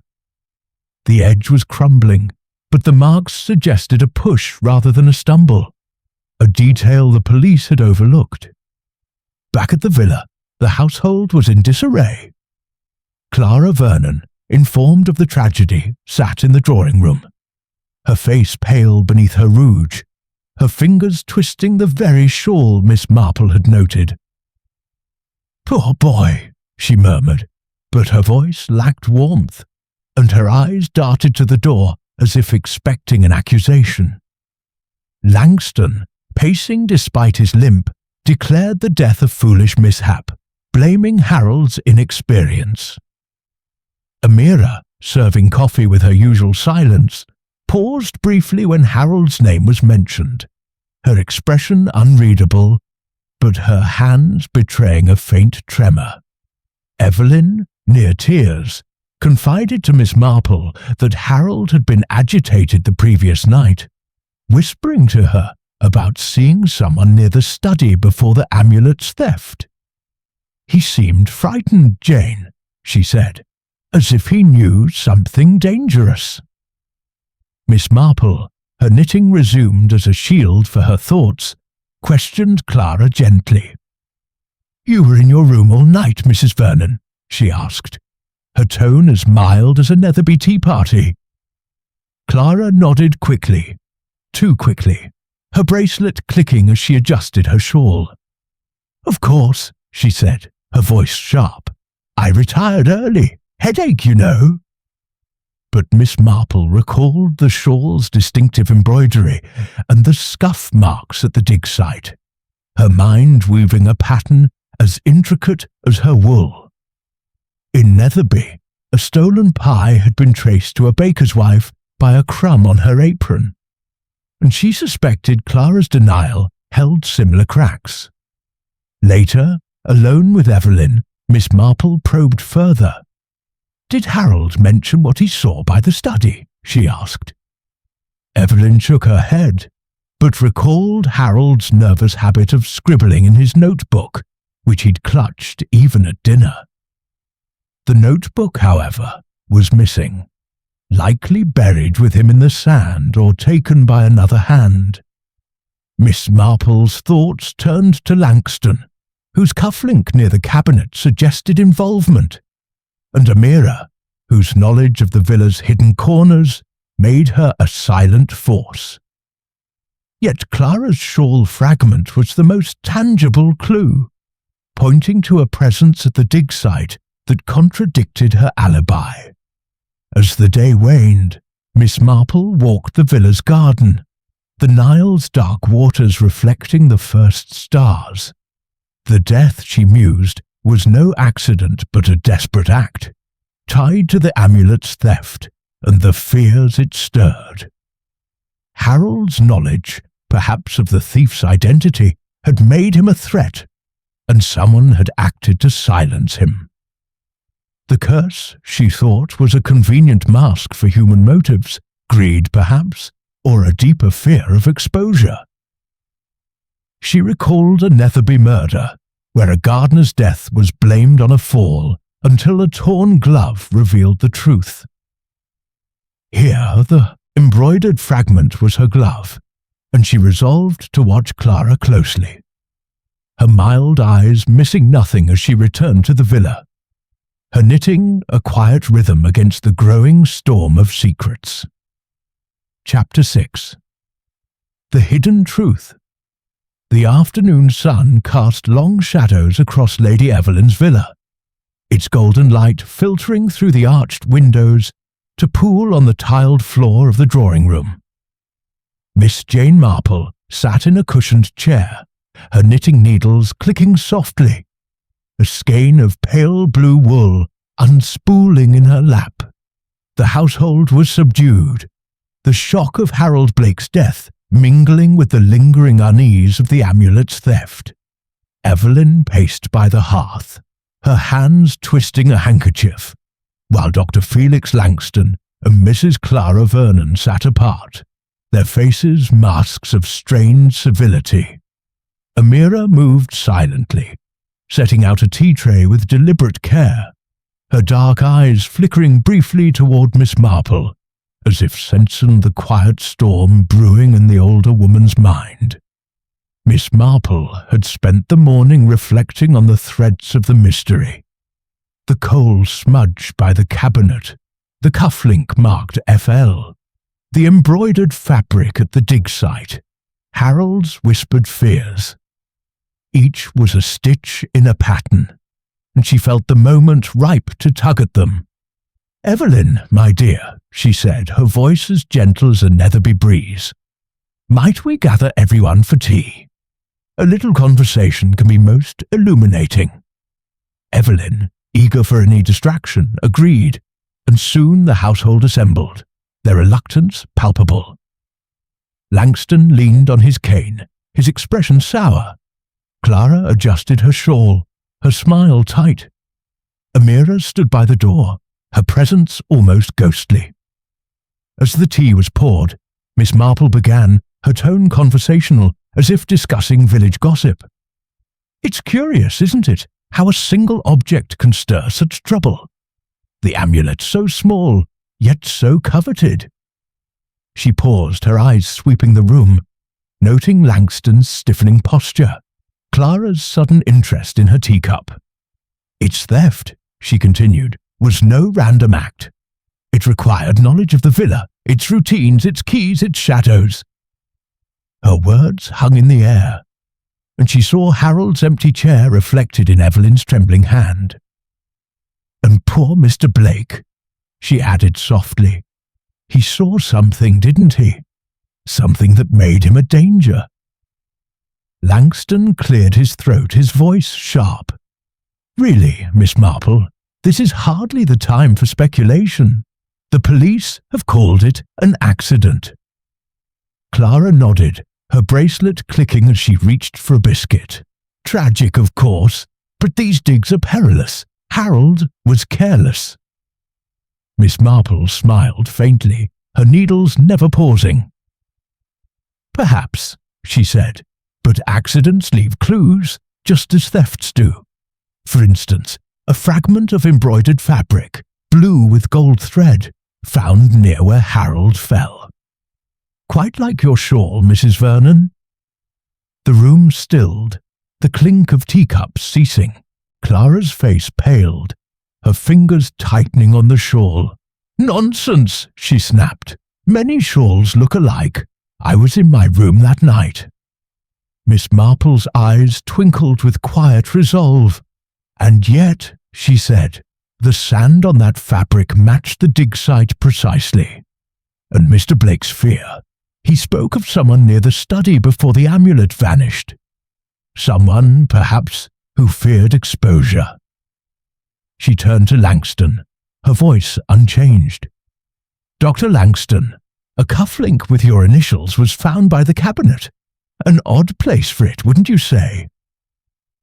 The edge was crumbling, but the marks suggested a push rather than a stumble, a detail the police had overlooked. Back at the villa, The household was in disarray. Clara Vernon, informed of the tragedy, sat in the drawing-room, her face pale beneath her rouge, her fingers twisting the very shawl Miss Marple had noted. "Poor boy," she murmured, but her voice lacked warmth, and her eyes darted to the door as if expecting an accusation. Langston, pacing despite his limp, declared the death a foolish mishap, blaming Harold's inexperience. Amira, serving coffee with her usual silence, paused briefly when Harold's name was mentioned, her expression unreadable, but her hands betraying a faint tremor. Evelyn, near tears, confided to Miss Marple that Harold had been agitated the previous night, whispering to her about seeing someone near the study before the amulet's theft. "He seemed frightened, Jane," she said, "as if he knew something dangerous." Miss Marple, her knitting resumed as a shield for her thoughts, questioned Clara gently. "You were in your room all night, Mrs. Vernon?" she asked, her tone as mild as a Netherby tea party. Clara nodded quickly, too quickly, her bracelet clicking as she adjusted her shawl. "Of course," she said, her voice sharp. "I retired early. Headache, you know." But Miss Marple recalled the shawl's distinctive embroidery and the scuff marks at the dig site, her mind weaving a pattern as intricate as her wool. In Netherby, a stolen pie had been traced to a baker's wife by a crumb on her apron, and she suspected Clara's denial held similar cracks. Later, alone with Evelyn, Miss Marple probed further. "Did Harold mention what he saw by the study?" she asked. Evelyn shook her head, but recalled Harold's nervous habit of scribbling in his notebook, which he'd clutched even at dinner. The notebook, however, was missing, likely buried with him in the sand or taken by another hand. Miss Marple's thoughts turned to Langston, whose cufflink near the cabinet suggested involvement, and Amira, whose knowledge of the villa's hidden corners made her a silent force. Yet Clara's shawl fragment was the most tangible clue, pointing to a presence at the dig site that contradicted her alibi. As the day waned, Miss Marple walked the villa's garden, the Nile's dark waters reflecting the first stars. The death, she mused, was no accident but a desperate act, tied to the amulet's theft and the fears it stirred. Harold's knowledge, perhaps of the thief's identity, had made him a threat, and someone had acted to silence him. The curse, she thought, was a convenient mask for human motives, greed perhaps, or a deeper fear of exposure. She recalled a Netherby murder, where a gardener's death was blamed on a fall until a torn glove revealed the truth. Here, the embroidered fragment was her glove, and she resolved to watch Clara closely, her mild eyes missing nothing as she returned to the villa, her knitting a quiet rhythm against the growing storm of secrets. Chapter 6. The Hidden Truth. The afternoon sun cast long shadows across Lady Evelyn's villa, its golden light filtering through the arched windows to pool on the tiled floor of the drawing-room. Miss Jane Marple sat in a cushioned chair, her knitting needles clicking softly, a skein of pale blue wool unspooling in her lap. The household was subdued, the shock of Harold Blake's death mingling with the lingering unease of the amulet's theft. Evelyn paced by the hearth, her hands twisting a handkerchief, while Dr. Felix Langston and Mrs. Clara Vernon sat apart, their faces masks of strained civility. Amira moved silently, setting out a tea tray with deliberate care, her dark eyes flickering briefly toward Miss Marple, as if sensing the quiet storm brewing in the older woman's mind. Miss Marple had spent the morning reflecting on the threads of the mystery. The coal smudge by the cabinet, the cufflink marked FL, the embroidered fabric at the dig site, Harold's whispered fears. Each was a stitch in a pattern, and she felt the moment ripe to tug at them. "Evelyn, my dear," she said, her voice as gentle as a Netherby breeze, "might we gather everyone for tea? A little conversation can be most illuminating." Evelyn, eager for any distraction, agreed, and soon the household assembled, their reluctance palpable. Langston leaned on his cane, his expression sour. Clara adjusted her shawl, her smile tight. Amira stood by the door, her presence almost ghostly. As the tea was poured, Miss Marple began, her tone conversational, as if discussing village gossip. "It's curious, isn't it, how a single object can stir such trouble? The amulet so small, yet so coveted." She paused, her eyes sweeping the room, noting Langston's stiffening posture, Clara's sudden interest in her teacup. "Its theft," she continued, "was no random act. It required knowledge of the villa, its routines, its keys, its shadows." Her words hung in the air, and she saw Harold's empty chair reflected in Evelyn's trembling hand. "And poor Mr. Blake," she added softly. "He saw something, didn't he? Something that made him a danger." Langston cleared his throat, his voice sharp. "Really, Miss Marple, this is hardly the time for speculation. The police have called it an accident." Clara nodded, her bracelet clicking as she reached for a biscuit. "Tragic, of course, but these digs are perilous. Harold was careless." Miss Marple smiled faintly, her needles never pausing. "Perhaps," she said, "but accidents leave clues, just as thefts do. For instance, a fragment of embroidered fabric, blue with gold thread, found near where Harold fell. Quite like your shawl, Mrs. Vernon." The room stilled, the clink of teacups ceasing. Clara's face paled, her fingers tightening on the shawl. "Nonsense," she snapped. "Many shawls look alike. I was in my room that night." Miss Marple's eyes twinkled with quiet resolve. "And yet," she said, "the sand on that fabric matched the dig site precisely. And Mr. Blake's fear. He spoke of someone near the study before the amulet vanished. Someone, perhaps, who feared exposure." She turned to Langston, her voice unchanged. "Dr. Langston, a cufflink with your initials was found by the cabinet. An odd place for it, wouldn't you say?"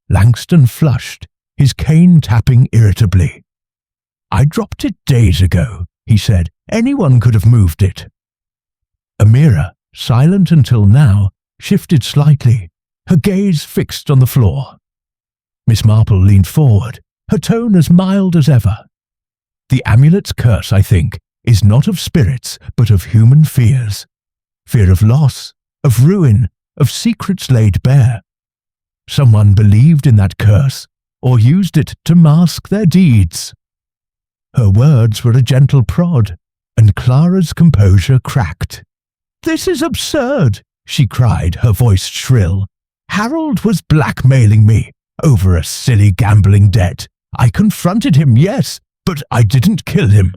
Langston flushed, his cane tapping irritably. "I dropped it days ago," he said. "Anyone could have moved it." Amira, silent until now, shifted slightly, her gaze fixed on the floor. Miss Marple leaned forward, her tone as mild as ever. "The amulet's curse, I think, is not of spirits, but of human fears. Fear of loss, of ruin, of secrets laid bare. Someone believed in that curse, or used it to mask their deeds." Her words were a gentle prod, and Clara's composure cracked. "This is absurd," she cried, her voice shrill. "Harold was blackmailing me over a silly gambling debt. I confronted him, yes, but I didn't kill him."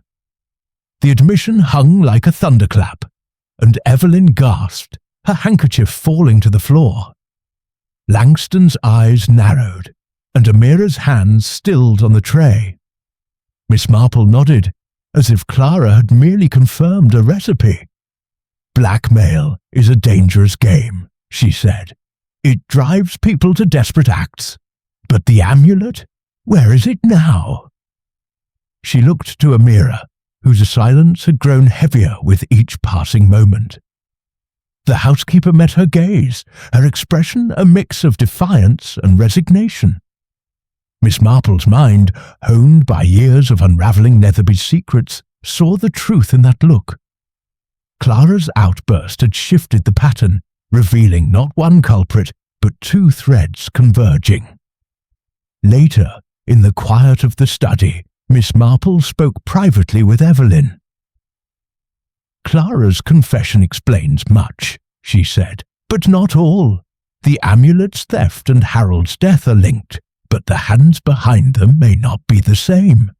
The admission hung like a thunderclap, and Evelyn gasped, her handkerchief falling to the floor. Langston's eyes narrowed, and Amira's hands stilled on the tray. Miss Marple nodded, as if Clara had merely confirmed a recipe. "Blackmail is a dangerous game," she said. "It drives people to desperate acts. But the amulet? Where is it now?" She looked to Amira, whose silence had grown heavier with each passing moment. The housekeeper met her gaze, her expression a mix of defiance and resignation. Miss Marple's mind, honed by years of unravelling Netherby's secrets, saw the truth in that look. Clara's outburst had shifted the pattern, revealing not one culprit, but two threads converging. Later, in the quiet of the study, Miss Marple spoke privately with Evelyn. "Clara's confession explains much," she said, "but not all. The amulet's theft and Harold's death are linked, but the hands behind them may not be the same."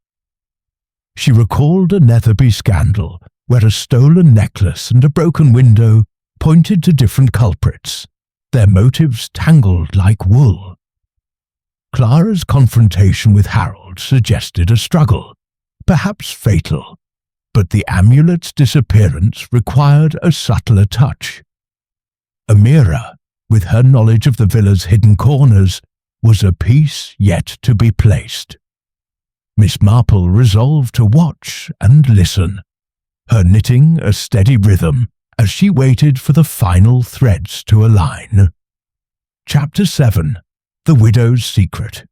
She recalled a Netherby scandal where a stolen necklace and a broken window pointed to different culprits, their motives tangled like wool. Clara's confrontation with Harold suggested a struggle, perhaps fatal, but the amulet's disappearance required a subtler touch. Amira, with her knowledge of the villa's hidden corners, was a piece yet to be placed. Miss Marple resolved to watch and listen, her knitting a steady rhythm as she waited for the final threads to align. Chapter 7. The Widow's Secret.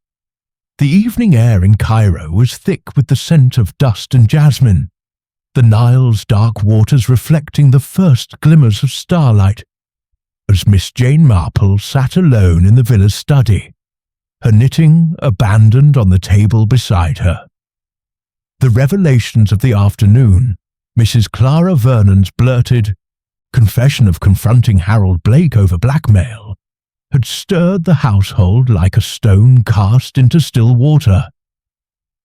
The evening air in Cairo was thick with the scent of dust and jasmine, the Nile's dark waters reflecting the first glimmers of starlight. As Miss Jane Marple sat alone in the villa's study, her knitting abandoned on the table beside her. The revelations of the afternoon, Mrs. Clara Vernon's blurted confession of confronting Harold Blake over blackmail, had stirred the household like a stone cast into still water.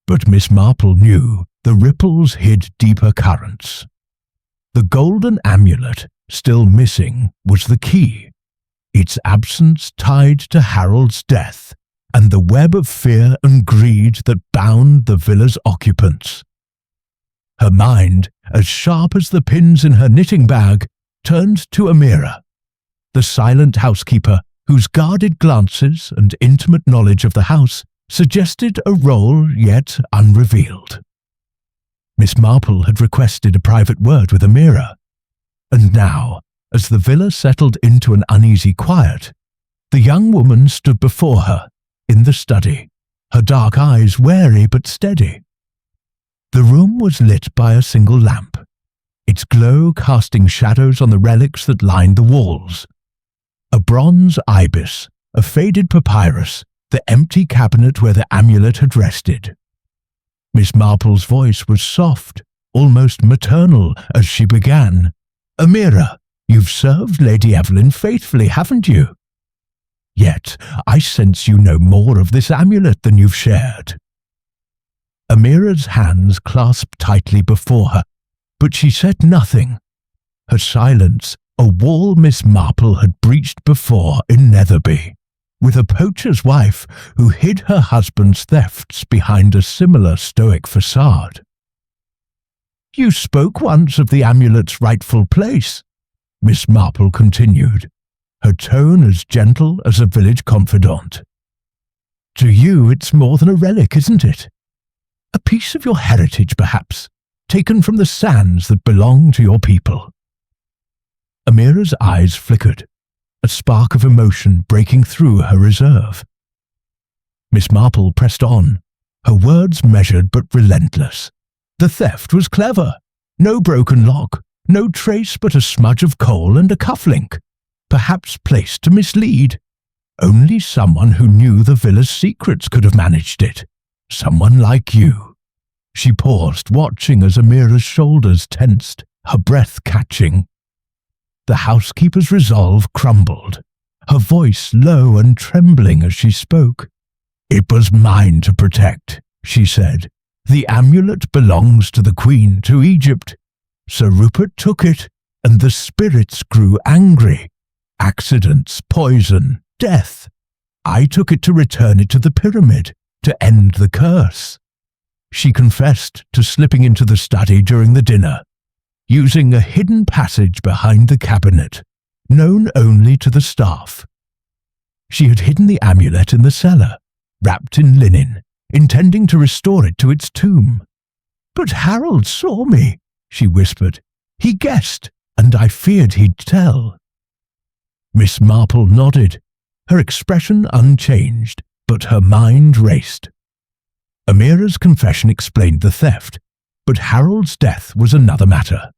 But Miss Marple knew the ripples hid deeper currents. The golden amulet, still missing, was the key, its absence tied to Harold's death and the web of fear and greed that bound the villa's occupants. Her mind, as sharp as the pins in her knitting bag, turned to Amira, the silent housekeeper whose guarded glances and intimate knowledge of the house suggested a role yet unrevealed. Miss Marple had requested a private word with Amira, and now, as the villa settled into an uneasy quiet, the young woman stood before her, in the study, her dark eyes wary but steady. The room was lit by a single lamp, its glow casting shadows on the relics that lined the walls. A bronze ibis, a faded papyrus, the empty cabinet where the amulet had rested. Miss Marple's voice was soft, almost maternal, as she began. "Amira, you've served Lady Evelyn faithfully, haven't you? Yet I sense you know more of this amulet than you've shared." Amira's hands clasped tightly before her, but she said nothing. Her silence, a wall Miss Marple had breached before in Netherby, with a poacher's wife who hid her husband's thefts behind a similar stoic facade. "You spoke once of the amulet's rightful place," Miss Marple continued, her tone as gentle as a village confidant. "To you it's more than a relic, isn't it? A piece of your heritage, perhaps, taken from the sands that belong to your people." Amira's eyes flickered, a spark of emotion breaking through her reserve. Miss Marple pressed on, her words measured but relentless. "The theft was clever. No broken lock, no trace but a smudge of coal and a cufflink, perhaps placed to mislead. Only someone who knew the villa's secrets could have managed it. Someone like you." She paused, watching as Amira's shoulders tensed, her breath catching. The housekeeper's resolve crumbled, her voice low and trembling as she spoke. "It was mine to protect," she said. "The amulet belongs to the Queen to Egypt. Sir Rupert took it, and the spirits grew angry. Accidents, poison, death. I took it to return it to the pyramid, to end the curse." She confessed to slipping into the study during the dinner, using a hidden passage behind the cabinet, known only to the staff. She had hidden the amulet in the cellar, wrapped in linen, intending to restore it to its tomb. "But Harold saw me," she whispered. "He guessed, and I feared he'd tell." Miss Marple nodded, her expression unchanged, but her mind raced. Amira's confession explained the theft, but Harold's death was another matter.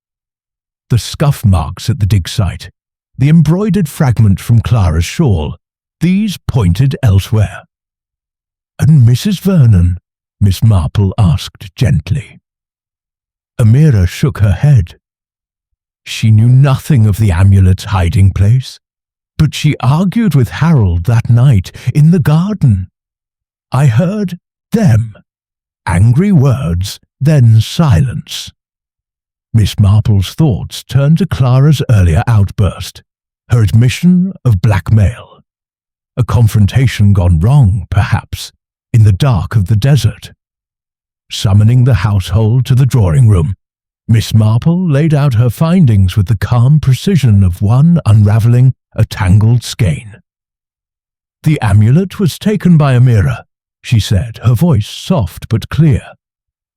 The scuff marks at the dig site, the embroidered fragment from Clara's shawl, These pointed elsewhere. "And Mrs. Vernon?" Miss Marple asked gently. Amira shook her head. She knew nothing of the amulet's hiding place, but she argued with Harold that night in the garden. "I heard them." Angry words, then silence. Miss Marple's thoughts turned to Clara's earlier outburst, her admission of blackmail. A confrontation gone wrong, perhaps, in the dark of the desert. Summoning the household to the drawing room, Miss Marple laid out her findings with the calm precision of one unravelling a tangled skein. "The amulet was taken by Amira," she said, her voice soft but clear.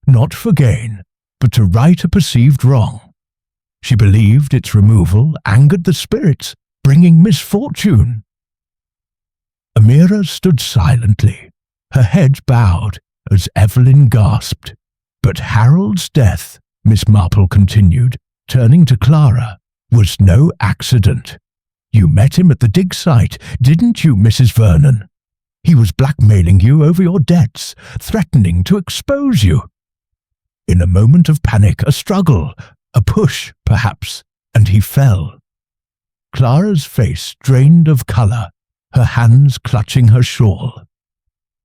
"Not for gain, but to right a perceived wrong. She believed its removal angered the spirits, bringing misfortune." Amira stood silently, her head bowed as Evelyn gasped. "But Harold's death," Miss Marple continued, turning to Clara, "was no accident. You met him at the dig site, didn't you, Mrs. Vernon? He was blackmailing you over your debts, threatening to expose you. In a moment of panic, a struggle, a push, perhaps, and he fell." Clara's face drained of colour, her hands clutching her shawl.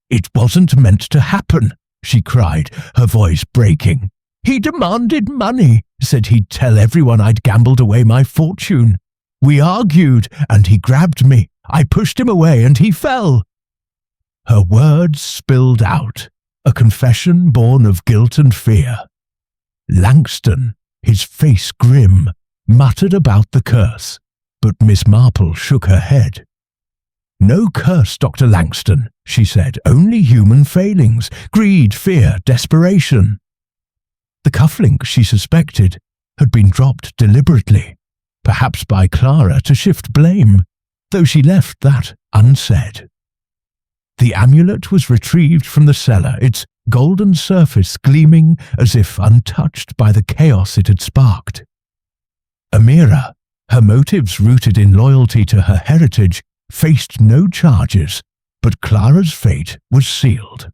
"It wasn't meant to happen," she cried, her voice breaking. "He demanded money, said he'd tell everyone I'd gambled away my fortune. We argued, and he grabbed me. I pushed him away, and he fell." Her words spilled out, a confession born of guilt and fear. Langston, his face grim, muttered about the curse, but Miss Marple shook her head. "No curse, Dr. Langston," she said, "only human failings, greed, fear, desperation." The cufflink, she suspected, had been dropped deliberately, perhaps by Clara to shift blame, though she left that unsaid. The amulet was retrieved from the cellar, its golden surface gleaming as if untouched by the chaos it had sparked. Amira, her motives rooted in loyalty to her heritage, faced no charges, but Clara's fate was sealed.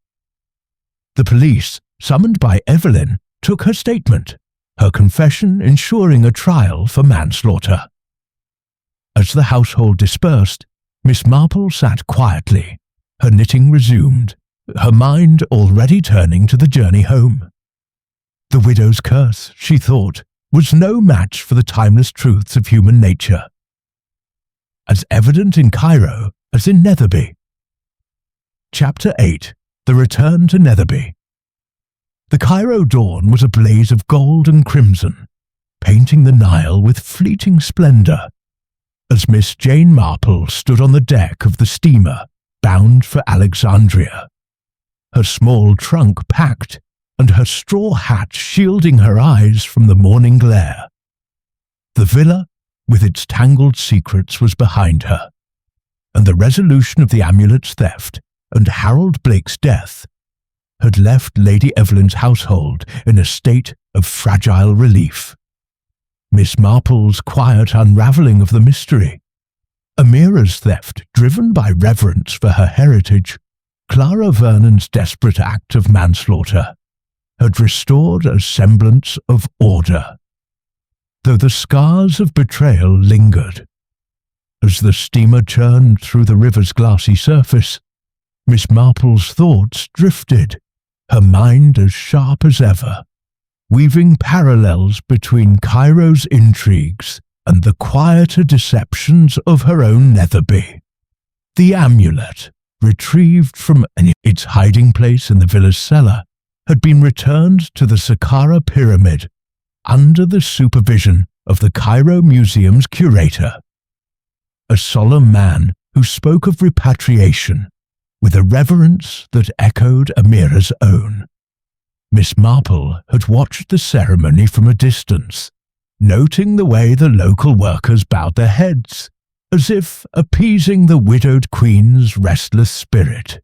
The police, summoned by Evelyn, took her statement, her confession ensuring a trial for manslaughter. As the household dispersed, Miss Marple sat quietly, her knitting resumed, her mind already turning to the journey home. The widow's curse, she thought, was no match for the timeless truths of human nature, as evident in Cairo as in Netherby. Chapter 8. The Return to Netherby. The Cairo dawn was a blaze of gold and crimson, painting the Nile with fleeting splendour, as Miss Jane Marple stood on the deck of the steamer bound for Alexandria, her small trunk packed and her straw hat shielding her eyes from the morning glare. The villa, with its tangled secrets, was behind her, and the resolution of the amulet's theft and Harold Blake's death had left Lady Evelyn's household in a state of fragile relief. Miss Marple's quiet unravelling of the mystery, Amira's theft driven by reverence for her heritage, Clara Vernon's desperate act of manslaughter, had restored a semblance of order, though the scars of betrayal lingered. As the steamer churned through the river's glassy surface, Miss Marple's thoughts drifted, her mind as sharp as ever, weaving parallels between Cairo's intrigues and the quieter deceptions of her own Netherby. The amulet, retrieved from its hiding place in the villa's cellar, had been returned to the Saqqara pyramid under the supervision of the Cairo Museum's curator, a solemn man who spoke of repatriation with a reverence that echoed Amira's own. Miss Marple had watched the ceremony from a distance, noting the way the local workers bowed their heads, as if appeasing the widowed queen's restless spirit.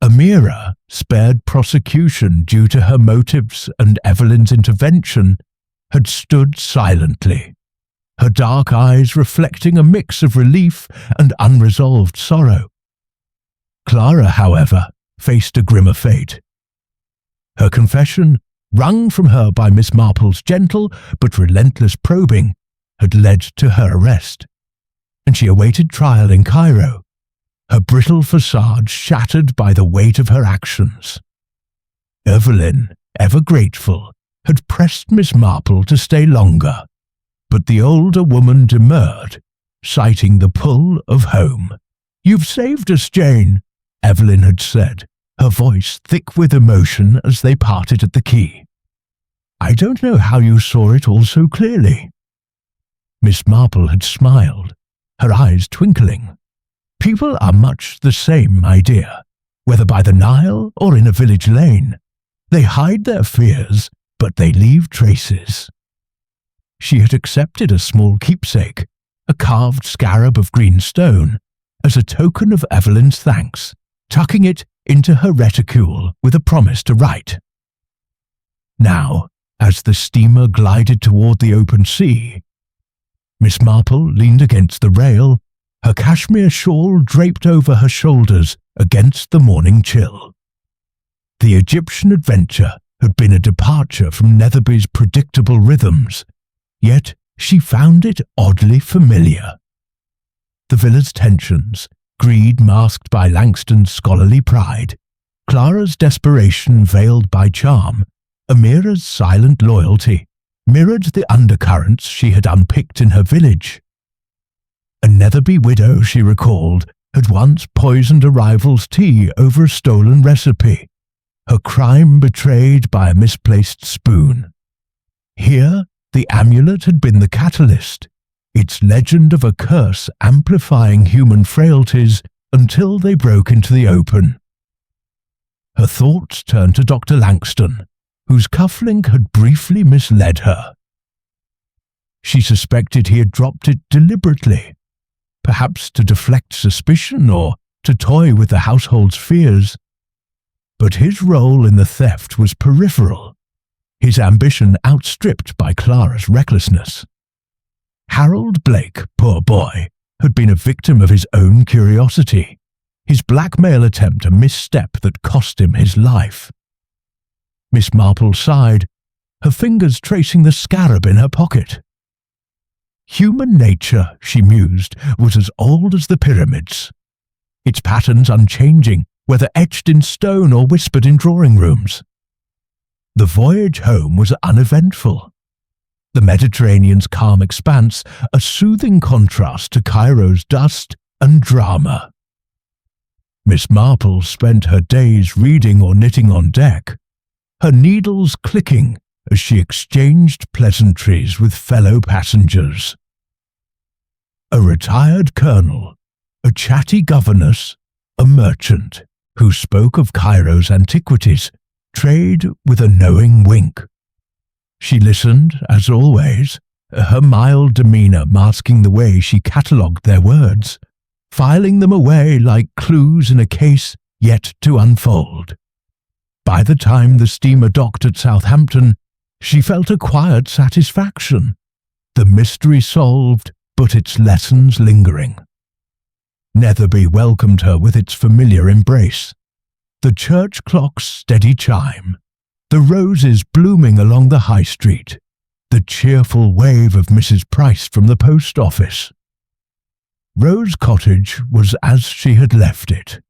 Amira, spared prosecution due to her motives and Evelyn's intervention, had stood silently, her dark eyes reflecting a mix of relief and unresolved sorrow. Clara, however, faced a grimmer fate. Her confession, wrung from her by Miss Marple's gentle but relentless probing, had led to her arrest, and she awaited trial in Cairo, her brittle facade shattered by the weight of her actions. Evelyn, ever grateful, had pressed Miss Marple to stay longer, but the older woman demurred, citing the pull of home. "You've saved us, Jane," Evelyn had said, her voice thick with emotion as they parted at the quay. "I don't know how you saw it all so clearly." Miss Marple had smiled, her eyes twinkling. "People are much the same, my dear, whether by the Nile or in a village lane. They hide their fears, but they leave traces." She had accepted a small keepsake, a carved scarab of green stone, as a token of Evelyn's thanks, tucking it into her reticule with a promise to write. Now, as the steamer glided toward the open sea, Miss Marple leaned against the rail, her cashmere shawl draped over her shoulders against the morning chill. The Egyptian adventure had been a departure from Netherby's predictable rhythms, yet she found it oddly familiar. The villa's tensions, greed masked by Langston's scholarly pride, Clara's desperation veiled by charm, Amira's silent loyalty, mirrored the undercurrents she had unpicked in her village. A Netherby widow, she recalled, had once poisoned a rival's tea over a stolen recipe, her crime betrayed by a misplaced spoon. Here, the amulet had been the catalyst, its legend of a curse amplifying human frailties until they broke into the open. Her thoughts turned to Dr. Langston, whose cufflink had briefly misled her. She suspected he had dropped it deliberately, perhaps to deflect suspicion or to toy with the household's fears. But his role in the theft was peripheral, his ambition outstripped by Clara's recklessness. Harold Blake, poor boy, had been a victim of his own curiosity, his blackmail attempt a misstep that cost him his life. Miss Marple sighed, her fingers tracing the scarab in her pocket. Human nature, she mused, was as old as the pyramids, its patterns unchanging, whether etched in stone or whispered in drawing rooms. The voyage home was uneventful, the Mediterranean's calm expanse a soothing contrast to Cairo's dust and drama. Miss Marple spent her days reading or knitting on deck, her needles clicking as she exchanged pleasantries with fellow passengers. A retired colonel, a chatty governess, a merchant who spoke of Cairo's antiquities, trade with a knowing wink. She listened, as always, her mild demeanour masking the way she catalogued their words, filing them away like clues in a case yet to unfold. By the time the steamer docked at Southampton, she felt a quiet satisfaction, the mystery solved, but its lessons lingering. Netherby welcomed her with its familiar embrace, the church clock's steady chime, the roses blooming along the high street, the cheerful wave of Mrs. Price from the post office. Rose Cottage was as she had left it,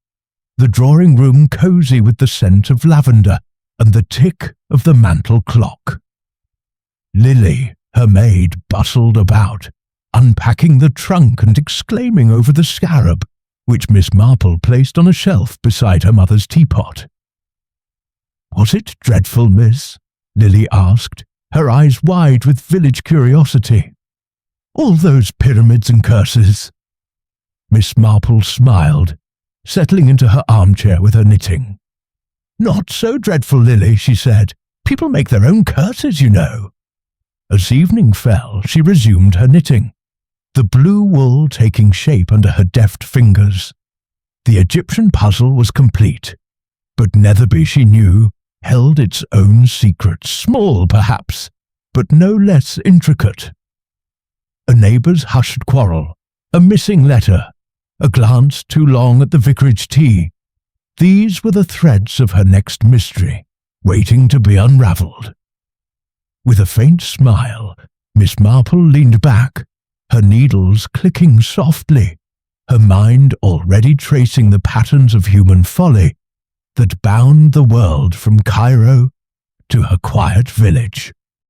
the drawing room cosy with the scent of lavender and the tick of the mantel clock. Lily, her maid, bustled about, unpacking the trunk and exclaiming over the scarab, which Miss Marple placed on a shelf beside her mother's teapot. "Was it dreadful, miss?" Lily asked, her eyes wide with village curiosity. "All those pyramids and curses." Miss Marple smiled, settling into her armchair with her knitting. "Not so dreadful, Lily," she said. "People make their own curses, you know." As evening fell, she resumed her knitting, the blue wool taking shape under her deft fingers. The Egyptian puzzle was complete, but Netherby, she knew, held its own secrets, small perhaps, but no less intricate. a neighbour's hushed quarrel, a missing letter, a glance too long at the vicarage tea. These were the threads of her next mystery, waiting to be unravelled. With a faint smile, Miss Marple leaned back, her needles clicking softly, her mind already tracing the patterns of human folly that bound the world from Cairo to her quiet village.